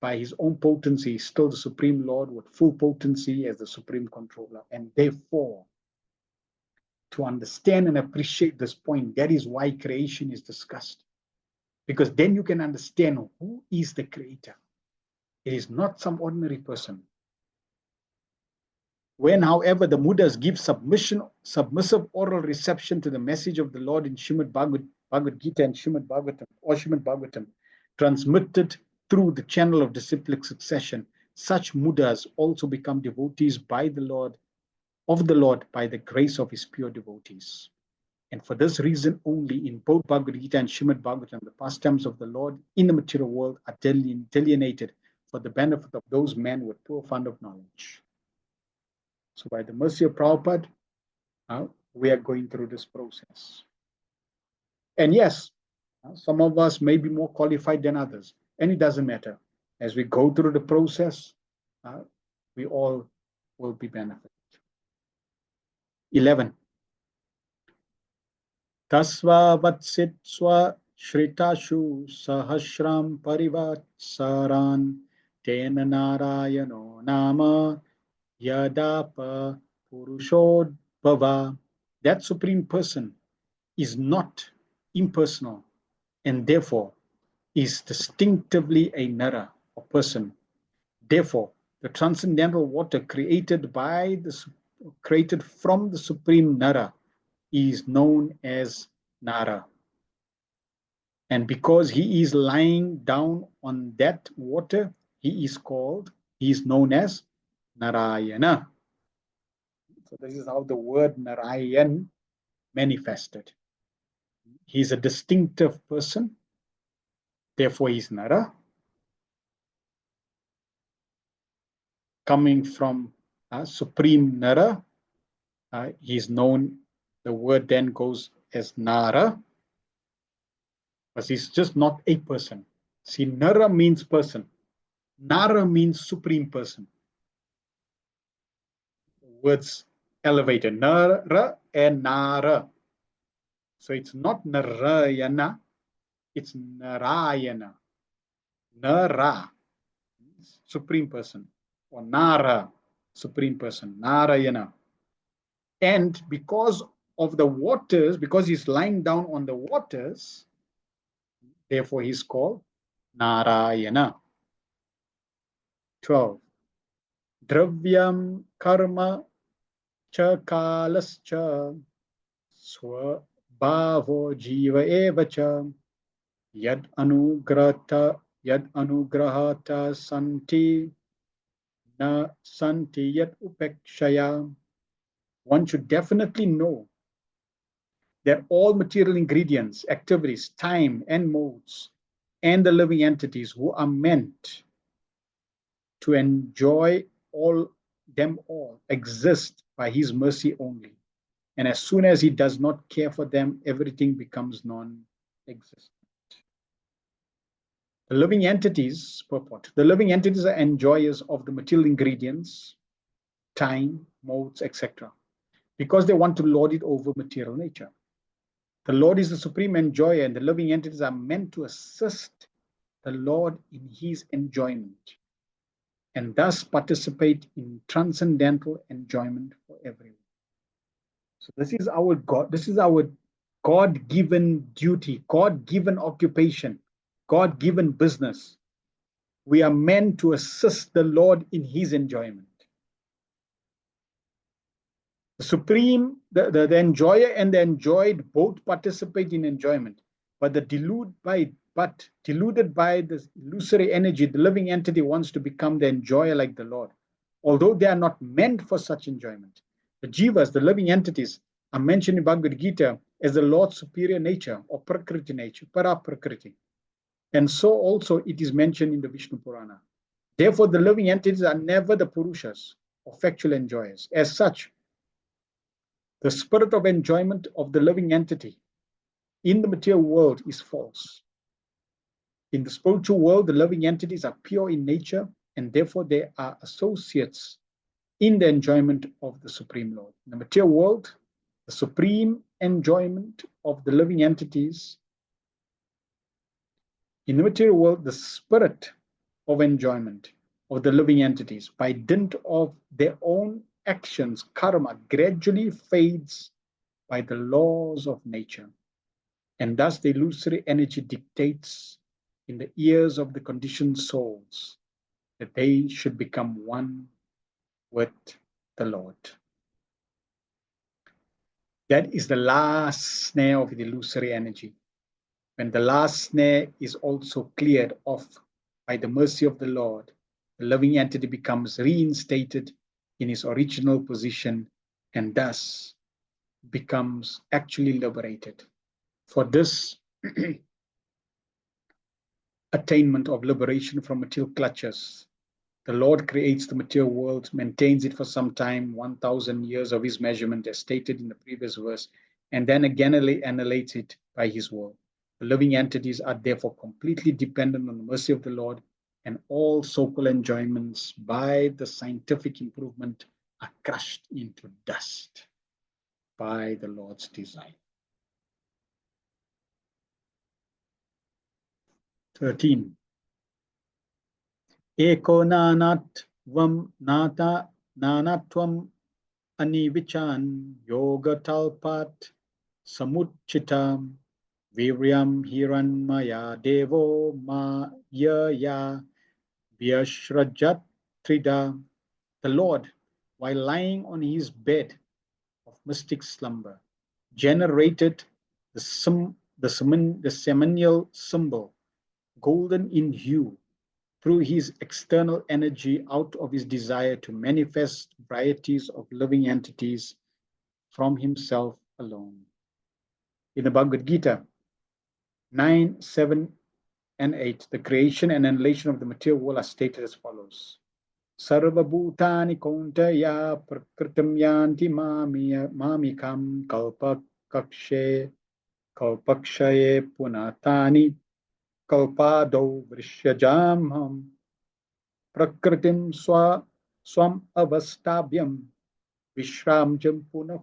by his own potency, is still the Supreme Lord with full potency as the Supreme Controller. And therefore, to understand and appreciate this point, that is why creation is discussed. Because then you can understand who is the creator. It is not some ordinary person. When, however, the Mudas give submissive oral reception to the message of the Lord in Srimad Bhagavad Gita and Srimad Bhagavatam, transmitted through the channel of disciplic succession, such Mudas also become devotees by the Lord, of the Lord, by the grace of his pure devotees. And for this reason only, in both Bhagavad Gita and Srimad Bhagavatam, the pastimes of the Lord in the material world are delineated for the benefit of those men with poor fund of knowledge. So by the mercy of Prabhupada, we are going through this process. And yes, some of us may be more qualified than others, and it doesn't matter. As we go through the process, we all will be benefited. 11. Tasva vatsitsva shritashu sahasram parivatsaran tena narayano nama yadapa purushodbhava. That Supreme Person is not impersonal and therefore is distinctively a Nara, or person. Therefore, the transcendental water created from the Supreme Nara is known as Nara. And because he is lying down on that water, he is known as Narayana. So this is how the word Narayan manifested. He's a distinctive person, therefore he's Nara. Coming from Supreme Nara, he's known, the word then goes as Nara, but he's just not a person. See, Nara means person. Nara means Supreme Person. Words elevated, Nara and Nara. So it's not Narayana, it's Narayana. Nara, Supreme Person, or Nara, Supreme Person, Narayana. And because of the waters, because he's lying down on the waters, therefore he's called Narayana. 12. Dravyam karma cha kalascha swabhavo jiva evacha yad anugrahata santi na santi yad upekshaya. One should definitely know that all material ingredients, activities, time, and modes, and the living entities who are meant to enjoy them all exist by his mercy only. And as soon as he does not care for them, everything becomes non-existent. The living entities, purport, the living entities are enjoyers of the material ingredients, time, modes, etc., because they want to lord it over material nature. The Lord is the supreme enjoyer, and the living entities are meant to assist the Lord in his enjoyment, and thus participate in transcendental enjoyment for everyone. So this is our God-given duty, God-given occupation, God-given business. We are meant to assist the Lord in his enjoyment. The supreme, the enjoyer and the enjoyed both participate in enjoyment, but the deluded by But deluded by this illusory energy, the living entity wants to become the enjoyer like the Lord, although they are not meant for such enjoyment. The jivas, the living entities, are mentioned in Bhagavad Gita as the Lord's superior nature or prakriti nature, para-prakriti. And so also it is mentioned in the Vishnu Purana. Therefore, the living entities are never the Purushas or factual enjoyers. As such, the spirit of enjoyment of the living entity in the material world is false. In the spiritual world, the living entities are pure in nature, and therefore they are associates in the enjoyment of the Supreme Lord. In the material world, the supreme enjoyment of the living entities, in the material world, the spirit of enjoyment of the living entities, by dint of their own actions, karma, gradually fades by the laws of nature. And thus the illusory energy dictates in the ears of the conditioned souls that they should become one with the Lord. That is the last snare of the illusory energy. When the last snare is also cleared off by the mercy of the Lord, the living entity becomes reinstated in his original position and thus becomes actually liberated. For this attainment of liberation from material clutches, the Lord creates the material world, maintains it for some time, 1,000 years of his measurement, as stated in the previous verse, and then again annihilates it by his will. The living entities are therefore completely dependent on the mercy of the Lord, and all so-called enjoyments by the scientific improvement are crushed into dust by the Lord's design. 13. Eko nanatvam nanatvam anivichan yogatalpat samuchitam viryam hiranmaya devo maya vyashrajat trida. The Lord, while lying on his bed of mystic slumber, generated the seminal symbol, golden in hue, through his external energy out of his desire to manifest varieties of living entities from himself alone. In the Bhagavad Gita 9, 7, and 8, the creation and annihilation of the material world are stated as follows. Sarva bhutani kauntaya prakritam yanti mamikam kalpakshaye punatani kalpado vrishyajamham prakritim swam avastabhyam vishramjam puna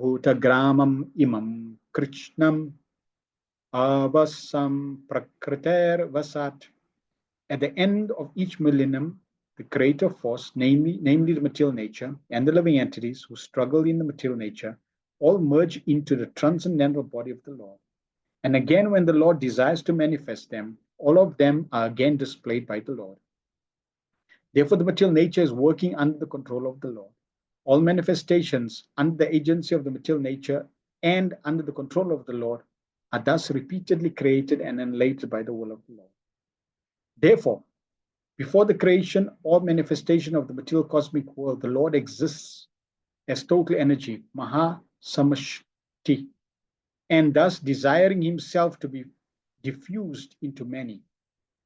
bhutagramam imam krishnam avasam prakriter vasat. At the end of each millennium, the creator force, namely the material nature, and the living entities who struggle in the material nature, all merge into the transcendental body of the Lord. And again, when the Lord desires to manifest them, all of them are again displayed by the Lord. Therefore, the material nature is working under the control of the Lord. All manifestations under the agency of the material nature and under the control of the Lord are thus repeatedly created and annihilated by the will of the Lord. Therefore, before the creation or manifestation of the material cosmic world, the Lord exists as total energy, Maha Samashti, and thus desiring himself to be diffused into many,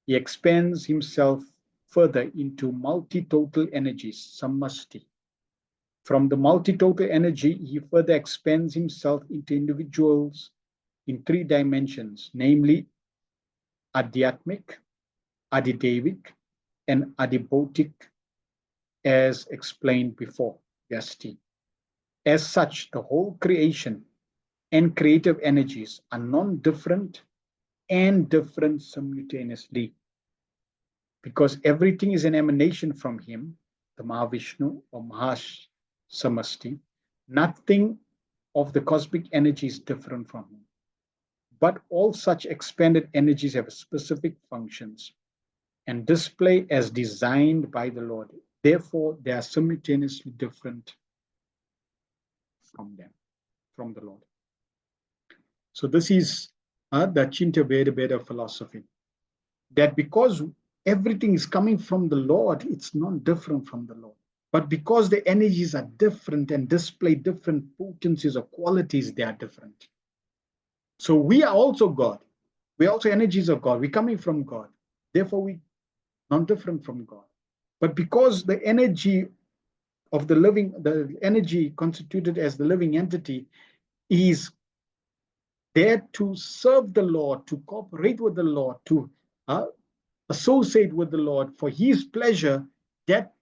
he expands himself further into multi-total energies, Samashti. From the multi-total energy, he further expands himself into individuals in 3 dimensions, namely Adhyatmic, Adidevic, and Adibhotik, as explained before, Vyasti. As such, the whole creation and creative energies are non-different and different simultaneously, because everything is an emanation from him, the Mahavishnu or Mahasamasti. Nothing of the cosmic energy is different from him. But all such expanded energies have specific functions and display as designed by the Lord. Therefore, they are simultaneously different from them, from the Lord. So this is the Chinta Veda Veda philosophy, that because everything is coming from the Lord, it's not different from the Lord. But because the energies are different and display different potencies or qualities, they are different. So we are also God. We are also energies of God. We're coming from God. Therefore, we not different from God. But because the energy of the energy constituted as the living entity is there to serve the Lord, to cooperate with the Lord, to associate with the Lord for his pleasure, that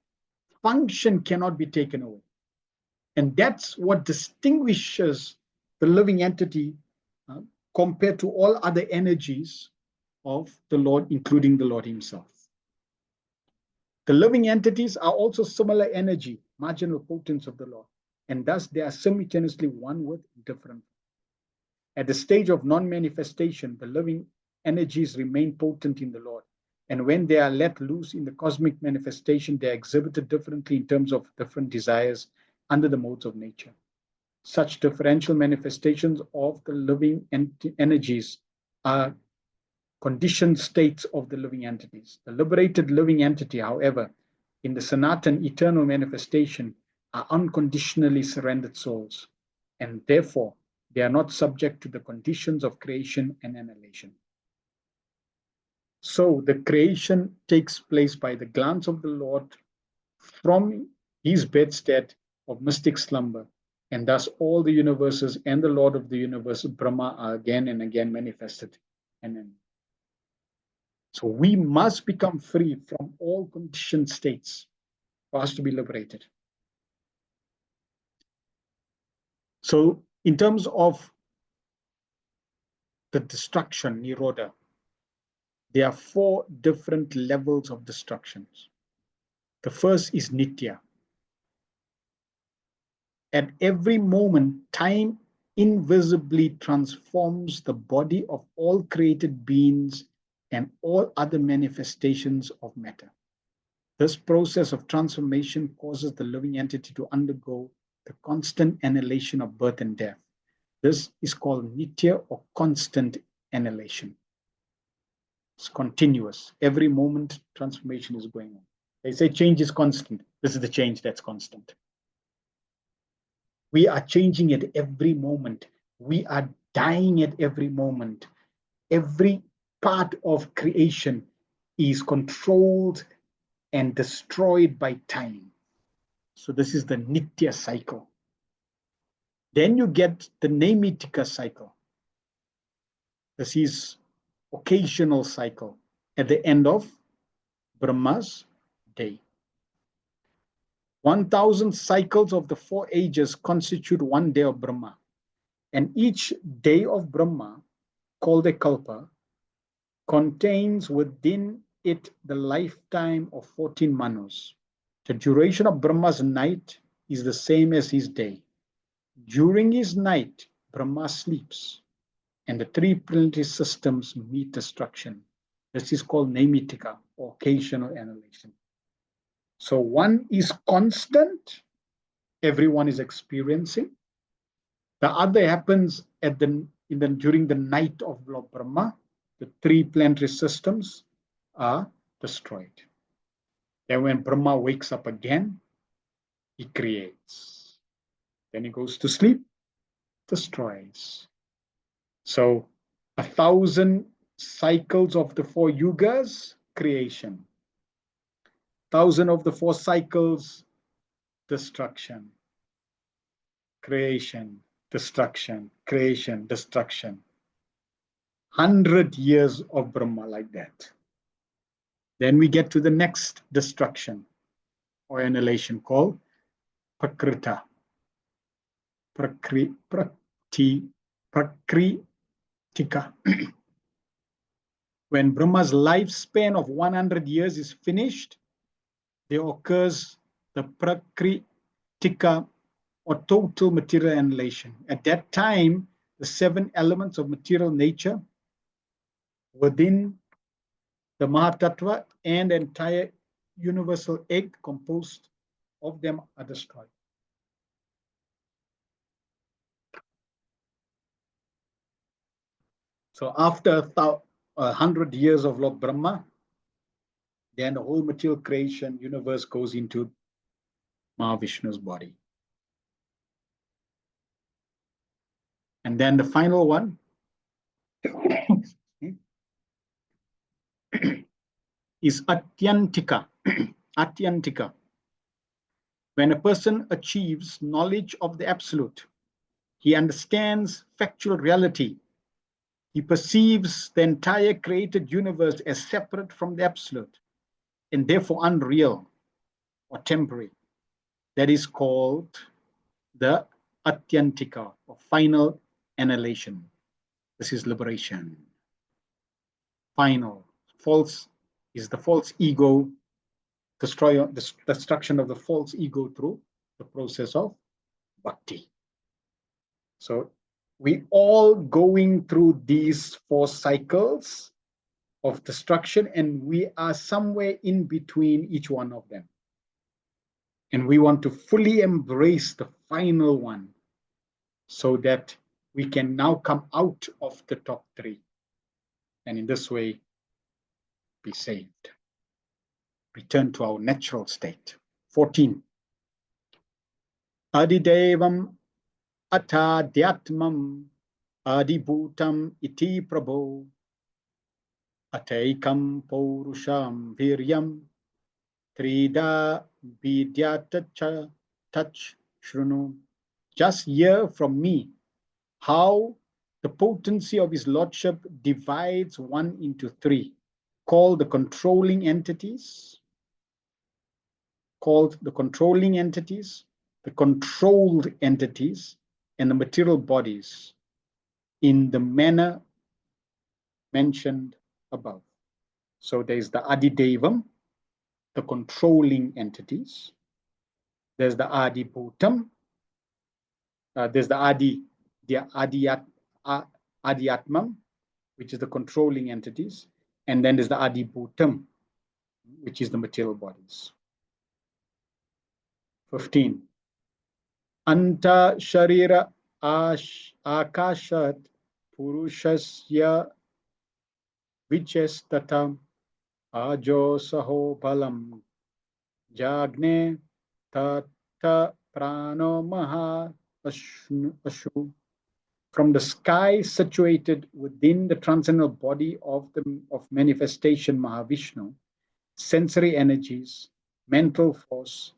function cannot be taken away. And that's what distinguishes the living entity uh, compared to all other energies of the Lord, including the Lord himself. The living entities are also similar energy, marginal potence of the Lord, and thus they are simultaneously one with different. At the stage of non-manifestation, the living energies remain potent in the Lord. And when they are let loose in the cosmic manifestation, they are exhibited differently in terms of different desires under the modes of nature. Such differential manifestations of the living energies are conditioned states of the living entities. The liberated living entity, however, in the Sanatan eternal manifestation, are unconditionally surrendered souls, and therefore they are not subject to the conditions of creation and annihilation. So the creation takes place by the glance of the Lord from his bedstead of mystic slumber, and thus all the universes and the Lord of the universe, Brahma, are again and again manifested. And so we must become free from all conditioned states for us to be liberated. So in terms of the destruction, Nirodha, there are 4 different levels of destructions. The first is Nitya. At every moment, time invisibly transforms the body of all created beings and all other manifestations of matter. This process of transformation causes the living entity to undergo the constant annihilation of birth and death. This is called Nitya, or constant annihilation. It's continuous. Every moment transformation is going on. They say change is constant. This is the change that's constant. We are changing at every moment. We are dying at every moment. Every part of creation is controlled and destroyed by time. So this is the Nitya cycle. Then you get the Naimitika cycle. This is occasional cycle at the end of Brahma's day. 1,000 cycles of the 4 ages constitute one day of Brahma. And each day of Brahma, called a Kalpa, contains within it the lifetime of 14 Manus. The duration of Brahma's night is the same as his day. During his night, Brahma sleeps, and the 3 planetary systems meet destruction. This is called Naimitika, or occasional annihilation. So one is constant, everyone is experiencing. The other happens during the night of Lord Brahma. The 3 planetary systems are destroyed. Then when Brahma wakes up again, he creates. Then he goes to sleep, destroys. So 1,000 cycles of the 4 yugas, creation. 1,000 of the 4 cycles, destruction. Creation, destruction, creation, destruction. 100 years of Brahma like that. Then we get to the next destruction or annihilation called Prakrita. Prakritika. When Brahma's lifespan of 100 years is finished, there occurs the Prakritika, or total material annihilation. At that time, the 7 elements of material nature within the Mahatattva and entire universal egg composed of them are destroyed. So after 100 years of Lord Brahma, then the whole material creation universe goes into Mahavishnu's body. And then the final one is Atyantika. Atyantika. When a person achieves knowledge of the Absolute, he understands factual reality. He perceives the entire created universe as separate from the Absolute and therefore unreal or temporary. That is called the Atyantika, or final annihilation. This is liberation. Final. False is the false ego, destruction of the false ego through the process of bhakti. So we all going through these 4 cycles of destruction, and we are somewhere in between each one of them. And we want to fully embrace the final one so that we can now come out of the top 3. And in this way, be saved. Return to our natural state. 14. Adidevam atadhyatmam adibhutam iti prabho ataikam paurusham viryam trida vidyata touch shrunu. Just hear from me how the potency of his lordship divides one into 3, called the controlling entities, the controlled entities, and the material bodies in the manner mentioned above. So there's the Adidevam, the controlling entities. There's the Adibhutam. There's the Adhyatmam, which is the controlling entities. And then there's the Adibhutam, which is the material bodies. 15. Anta Sharira Akashat Purushasya Vichestatam Ajo Saho Balam Jagne Tata Prano Maha Ashu. From the sky situated within the transcendental body of manifestation Mahavishnu, sensory energies, mental force,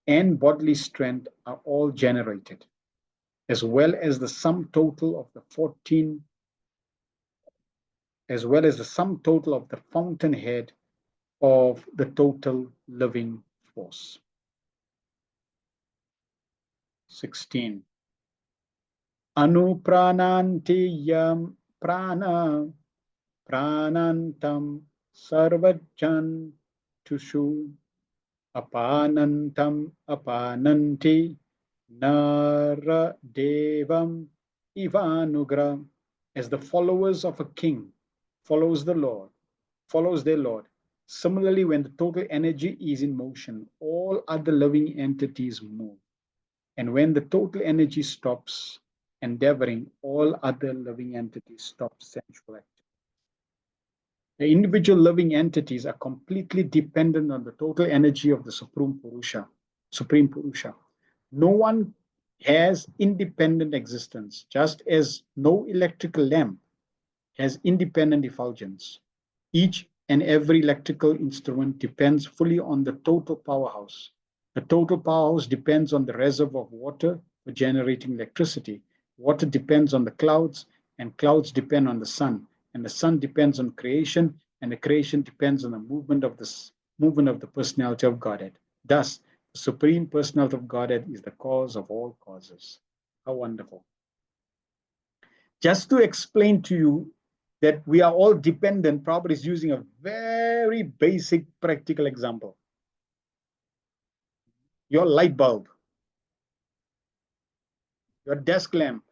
and bodily strength are all generated, as well as the sum total of the 14, as well as the sum total of the fountainhead of the total living force. 16. Anupranantiyam prana pranantam sarvajan tushu apanantam apananti nara devam ivanugra. As the followers of a king follows their Lord, similarly, when the total energy is in motion, all other living entities move. And when the total energy stops endeavoring, all other living entities stop sensual activity. The individual living entities are completely dependent on the total energy of the Supreme Purusha. No one has independent existence, just as no electrical lamp has independent effulgence. Each and every electrical instrument depends fully on the total powerhouse. The total powerhouse depends on the reservoir of water for generating electricity. Water depends on the clouds, and clouds depend on the sun, and the sun depends on creation, and the creation depends on the movement of the personality of Godhead. Thus, the Supreme Personality of Godhead is the cause of all causes. How wonderful. Just to explain to you that we are all dependent, Prabhupada is using a very basic practical example. Your light bulb, your desk lamp,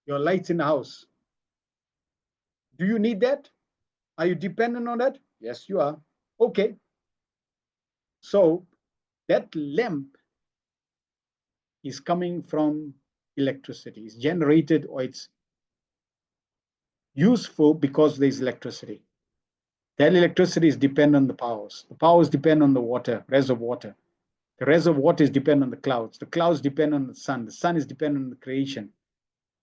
your lights in the house. Do you need that? Are you dependent on that? Yes, you are. Okay. So that lamp is coming from electricity. It's generated, or it's useful because there's electricity. That electricity is dependent on the powers. The powers depend on the water, reservoir water. The reservoir waters depend on the clouds. The clouds depend on the sun. The sun is dependent on the creation.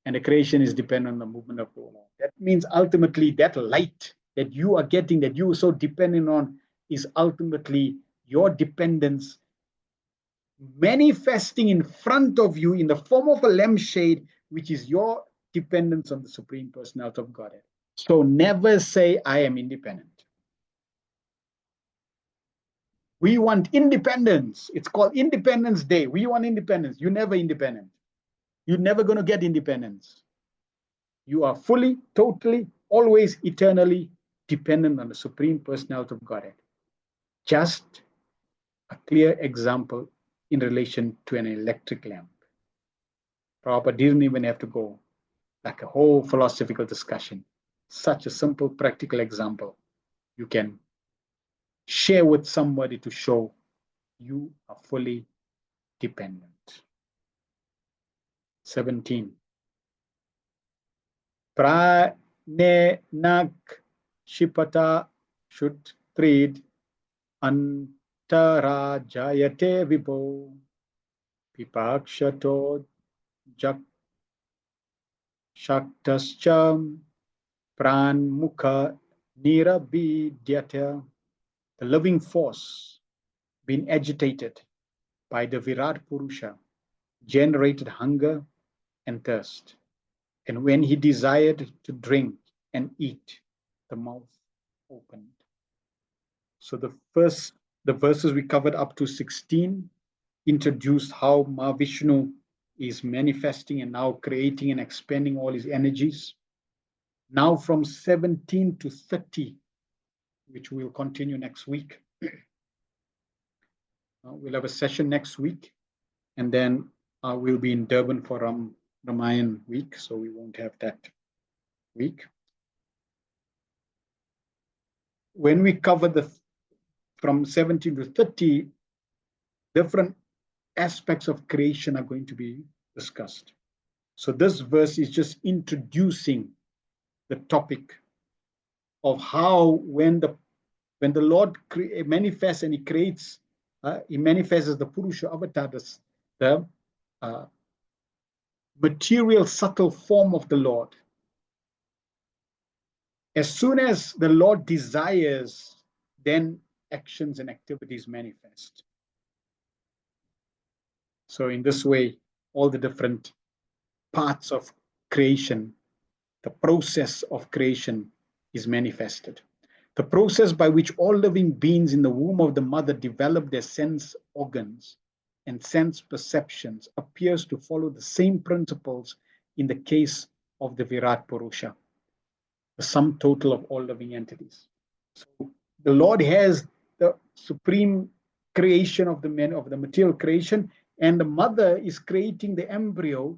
And the creation is dependent on the movement of the Lord. That means ultimately that light that you are getting, that you are so dependent on, is ultimately your dependence manifesting in front of you in the form of a lampshade, which is your dependence on the Supreme Personality of Godhead. So never say, I am independent. We want independence. It's called Independence Day. We want independence. You're never independent. You're never going to get independence. You are fully, totally, always, eternally dependent on the Supreme Personality of Godhead. Just a clear example in relation to an electric lamp. Prabhupada didn't even have to go like a whole philosophical discussion. Such a simple, practical example you can share with somebody to show you are fully dependent. 17. Pranenak shipata shuttrid antara jayate vibo pipakshato jak shaktascham pranmukha nirabidyata. The living force being agitated by the Virat Purusha generated hunger and thirst. And when he desired to drink and eat, the mouth opened. So the verses we covered up to 16 introduced how Mahavishnu is manifesting and now creating and expanding all his energies. Now from 17 to 30, which we'll continue next week. We'll have a session next week, and then we'll be in Durban for Ramayan week, so we won't have that week. When we cover from 17 to 30, different aspects of creation are going to be discussed. So this verse is just introducing the topic of how when the Lord manifests and he creates, he manifests as the Purusha avatar, the material subtle form of the Lord. As soon as the Lord desires, then actions and activities manifest. So in this way, all the different parts of creation, the process of creation is manifested. The process by which all living beings in the womb of the mother develop their sense organs and sense perceptions appears to follow the same principles in the case of the Virat Purusha, the sum total of all living entities. So the Lord has the supreme creation of the material creation, and the mother is creating the embryo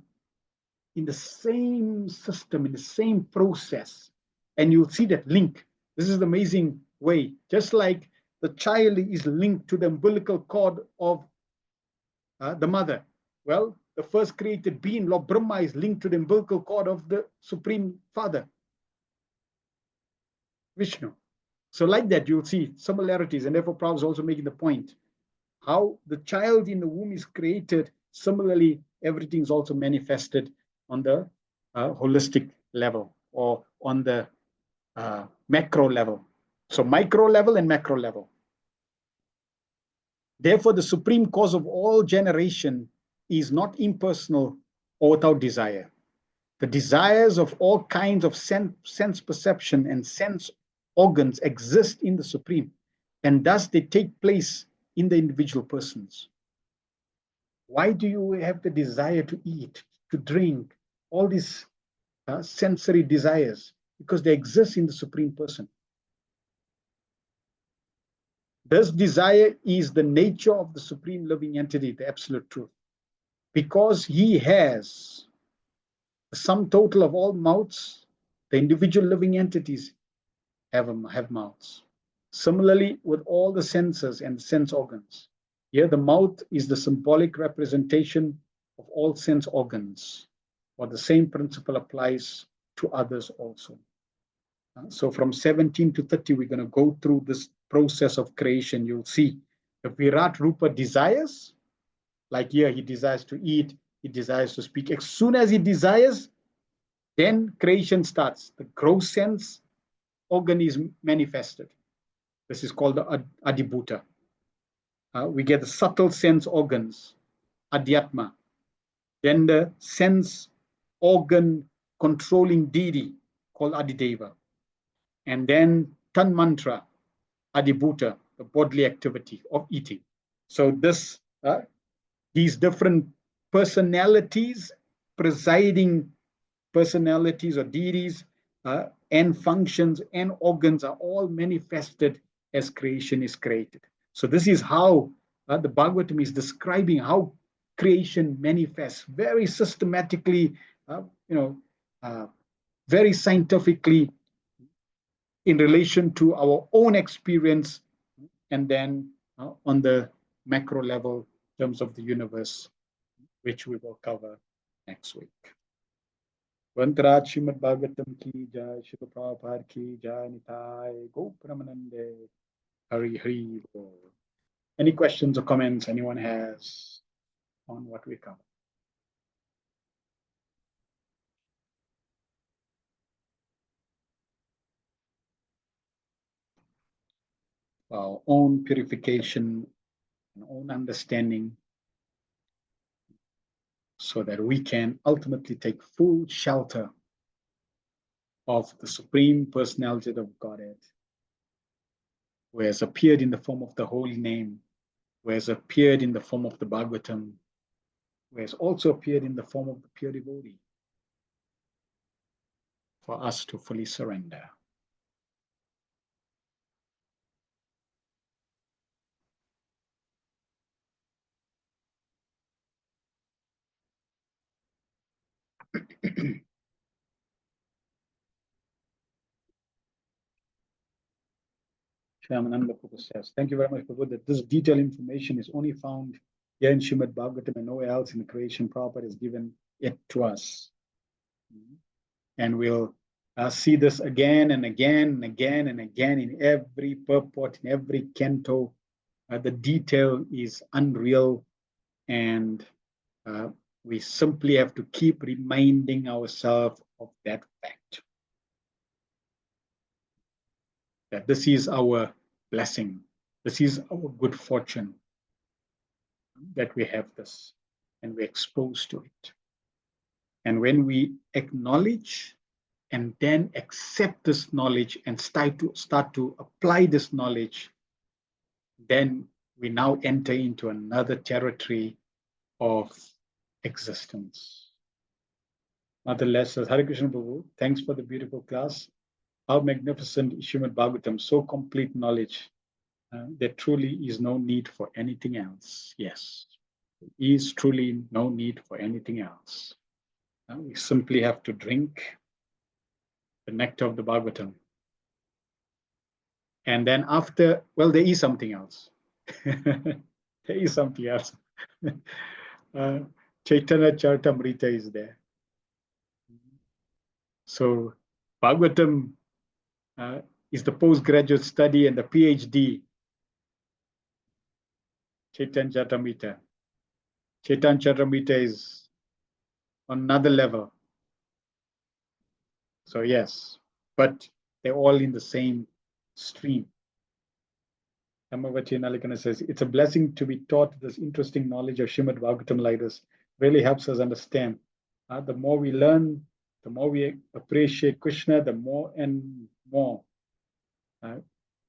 in the same system, in the same process. And you'll see that link. This is the amazing way. Just like the child is linked to the umbilical cord of the mother. Well, the first created being, Lord Brahma, is linked to the umbilical cord of the Supreme Father, Vishnu. So like that, you'll see similarities. And therefore, Prabhupada is also making the point. How the child in the womb is created, similarly, everything is also manifested on the holistic level or on the macro level. So micro level and macro level. Therefore, the supreme cause of all generation is not impersonal or without desire. The desires of all kinds of sense perception and sense organs exist in the supreme, and thus they take place in the individual persons. Why do you have the desire to eat, to drink, all these sensory desires? Because they exist in the Supreme Person. This desire is the nature of the Supreme Living Entity, the Absolute Truth. Because he has the sum total of all mouths, the individual living entities have mouths. Similarly, with all the senses and the sense organs. Here, the mouth is the symbolic representation of all sense organs, or the same principle applies to others also. So from 17 to 30, we're going to go through this process of creation. You'll see the Virat Rupa desires, like here, he desires to eat, he desires to speak. As soon as he desires, then creation starts. The gross sense organ is manifested. This is called the Adibhuta. We get the subtle sense organs, Adhyatma. Then the sense organ controlling deity called Adideva. And then Tan Mantra, Adibhuta, the bodily activity of eating. So these different personalities, presiding personalities or deities, and functions and organs are all manifested as creation is created. So this is how the Bhagavatam is describing how creation manifests very systematically, very scientifically in relation to our own experience, and then on the macro level in terms of the universe, which we will cover next week. Vantarat Srimad Bhagavatam ki jai, Srila Prabhupada ki jai, Nitai Go Pramanande, Hari Hari. Any questions or comments anyone has on what we cover? Our own purification and own understanding, so that we can ultimately take full shelter of the Supreme Personality of Godhead, who has appeared in the form of the Holy Name, who has appeared in the form of the Bhagavatam, who has also appeared in the form of the pure devotee, for us to fully surrender. Shyamananda Prabhu says, thank you very much, Prabhu, that this detailed information is only found here in Srimad Bhagavatam and nowhere else in the creation. Prabhupada has given it to us. And we'll see this again and again and again and again in every purport, in every canto. The detail is unreal, and we simply have to keep reminding ourselves of that fact, that this is our blessing, this is our good fortune, that we have this and we're exposed to it. And when we acknowledge and then accept this knowledge and start to apply this knowledge, then we now enter into another territory of existence. Mother Les says, Hare Krishna Prabhu, thanks for the beautiful class. How magnificent is Srimad Bhagavatam, so complete knowledge. There truly is no need for anything else. Yes, there is truly no need for anything else. We simply have to drink the nectar of the Bhagavatam. And then after, well, there is something else. There is something else. Chaitanya Charitamrita is there. So Bhagavatam is the postgraduate study and the PhD. Chaitanya Charitamrita. Chaitanya Charitamrita is on another level. So yes, but they're all in the same stream. Amavati Nalikana says, it's a blessing to be taught this interesting knowledge of Srimad Bhagavatam like this. Really helps us understand. The more we learn, the more we appreciate Krishna, the more and more.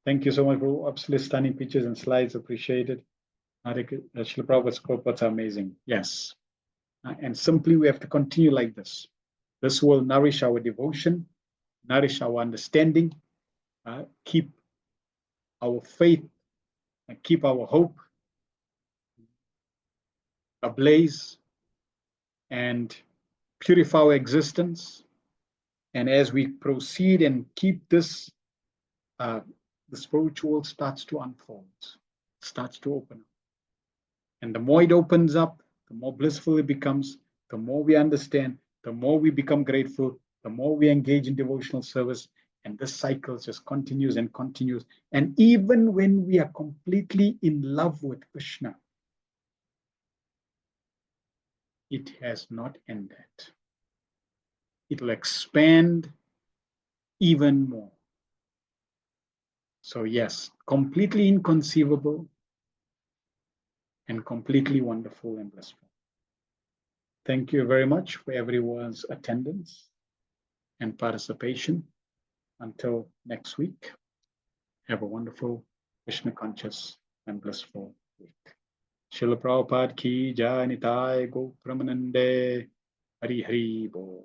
Thank you so much for absolutely stunning pictures and slides. Appreciated. Srila Prabhupada's quotes are amazing. Yes. And simply we have to continue like this. This will nourish our devotion, nourish our understanding, keep our faith, and keep our hope ablaze, and purify our existence. And as we proceed and keep this, the spiritual starts to unfold, starts to open up. And the more it opens up, the more blissful it becomes, the more we understand, the more we become grateful, the more we engage in devotional service, And this cycle just continues and continues. And even when we are completely in love with Krishna, it has not ended. It will expand even more. So yes, completely inconceivable and completely wonderful and blissful. Thank you very much for everyone's attendance and participation. Until next week, have a wonderful, Krishna conscious and blissful week. Srila Prabhupada ki jai, Nitai Go Pramanande, Hari Hari Bo.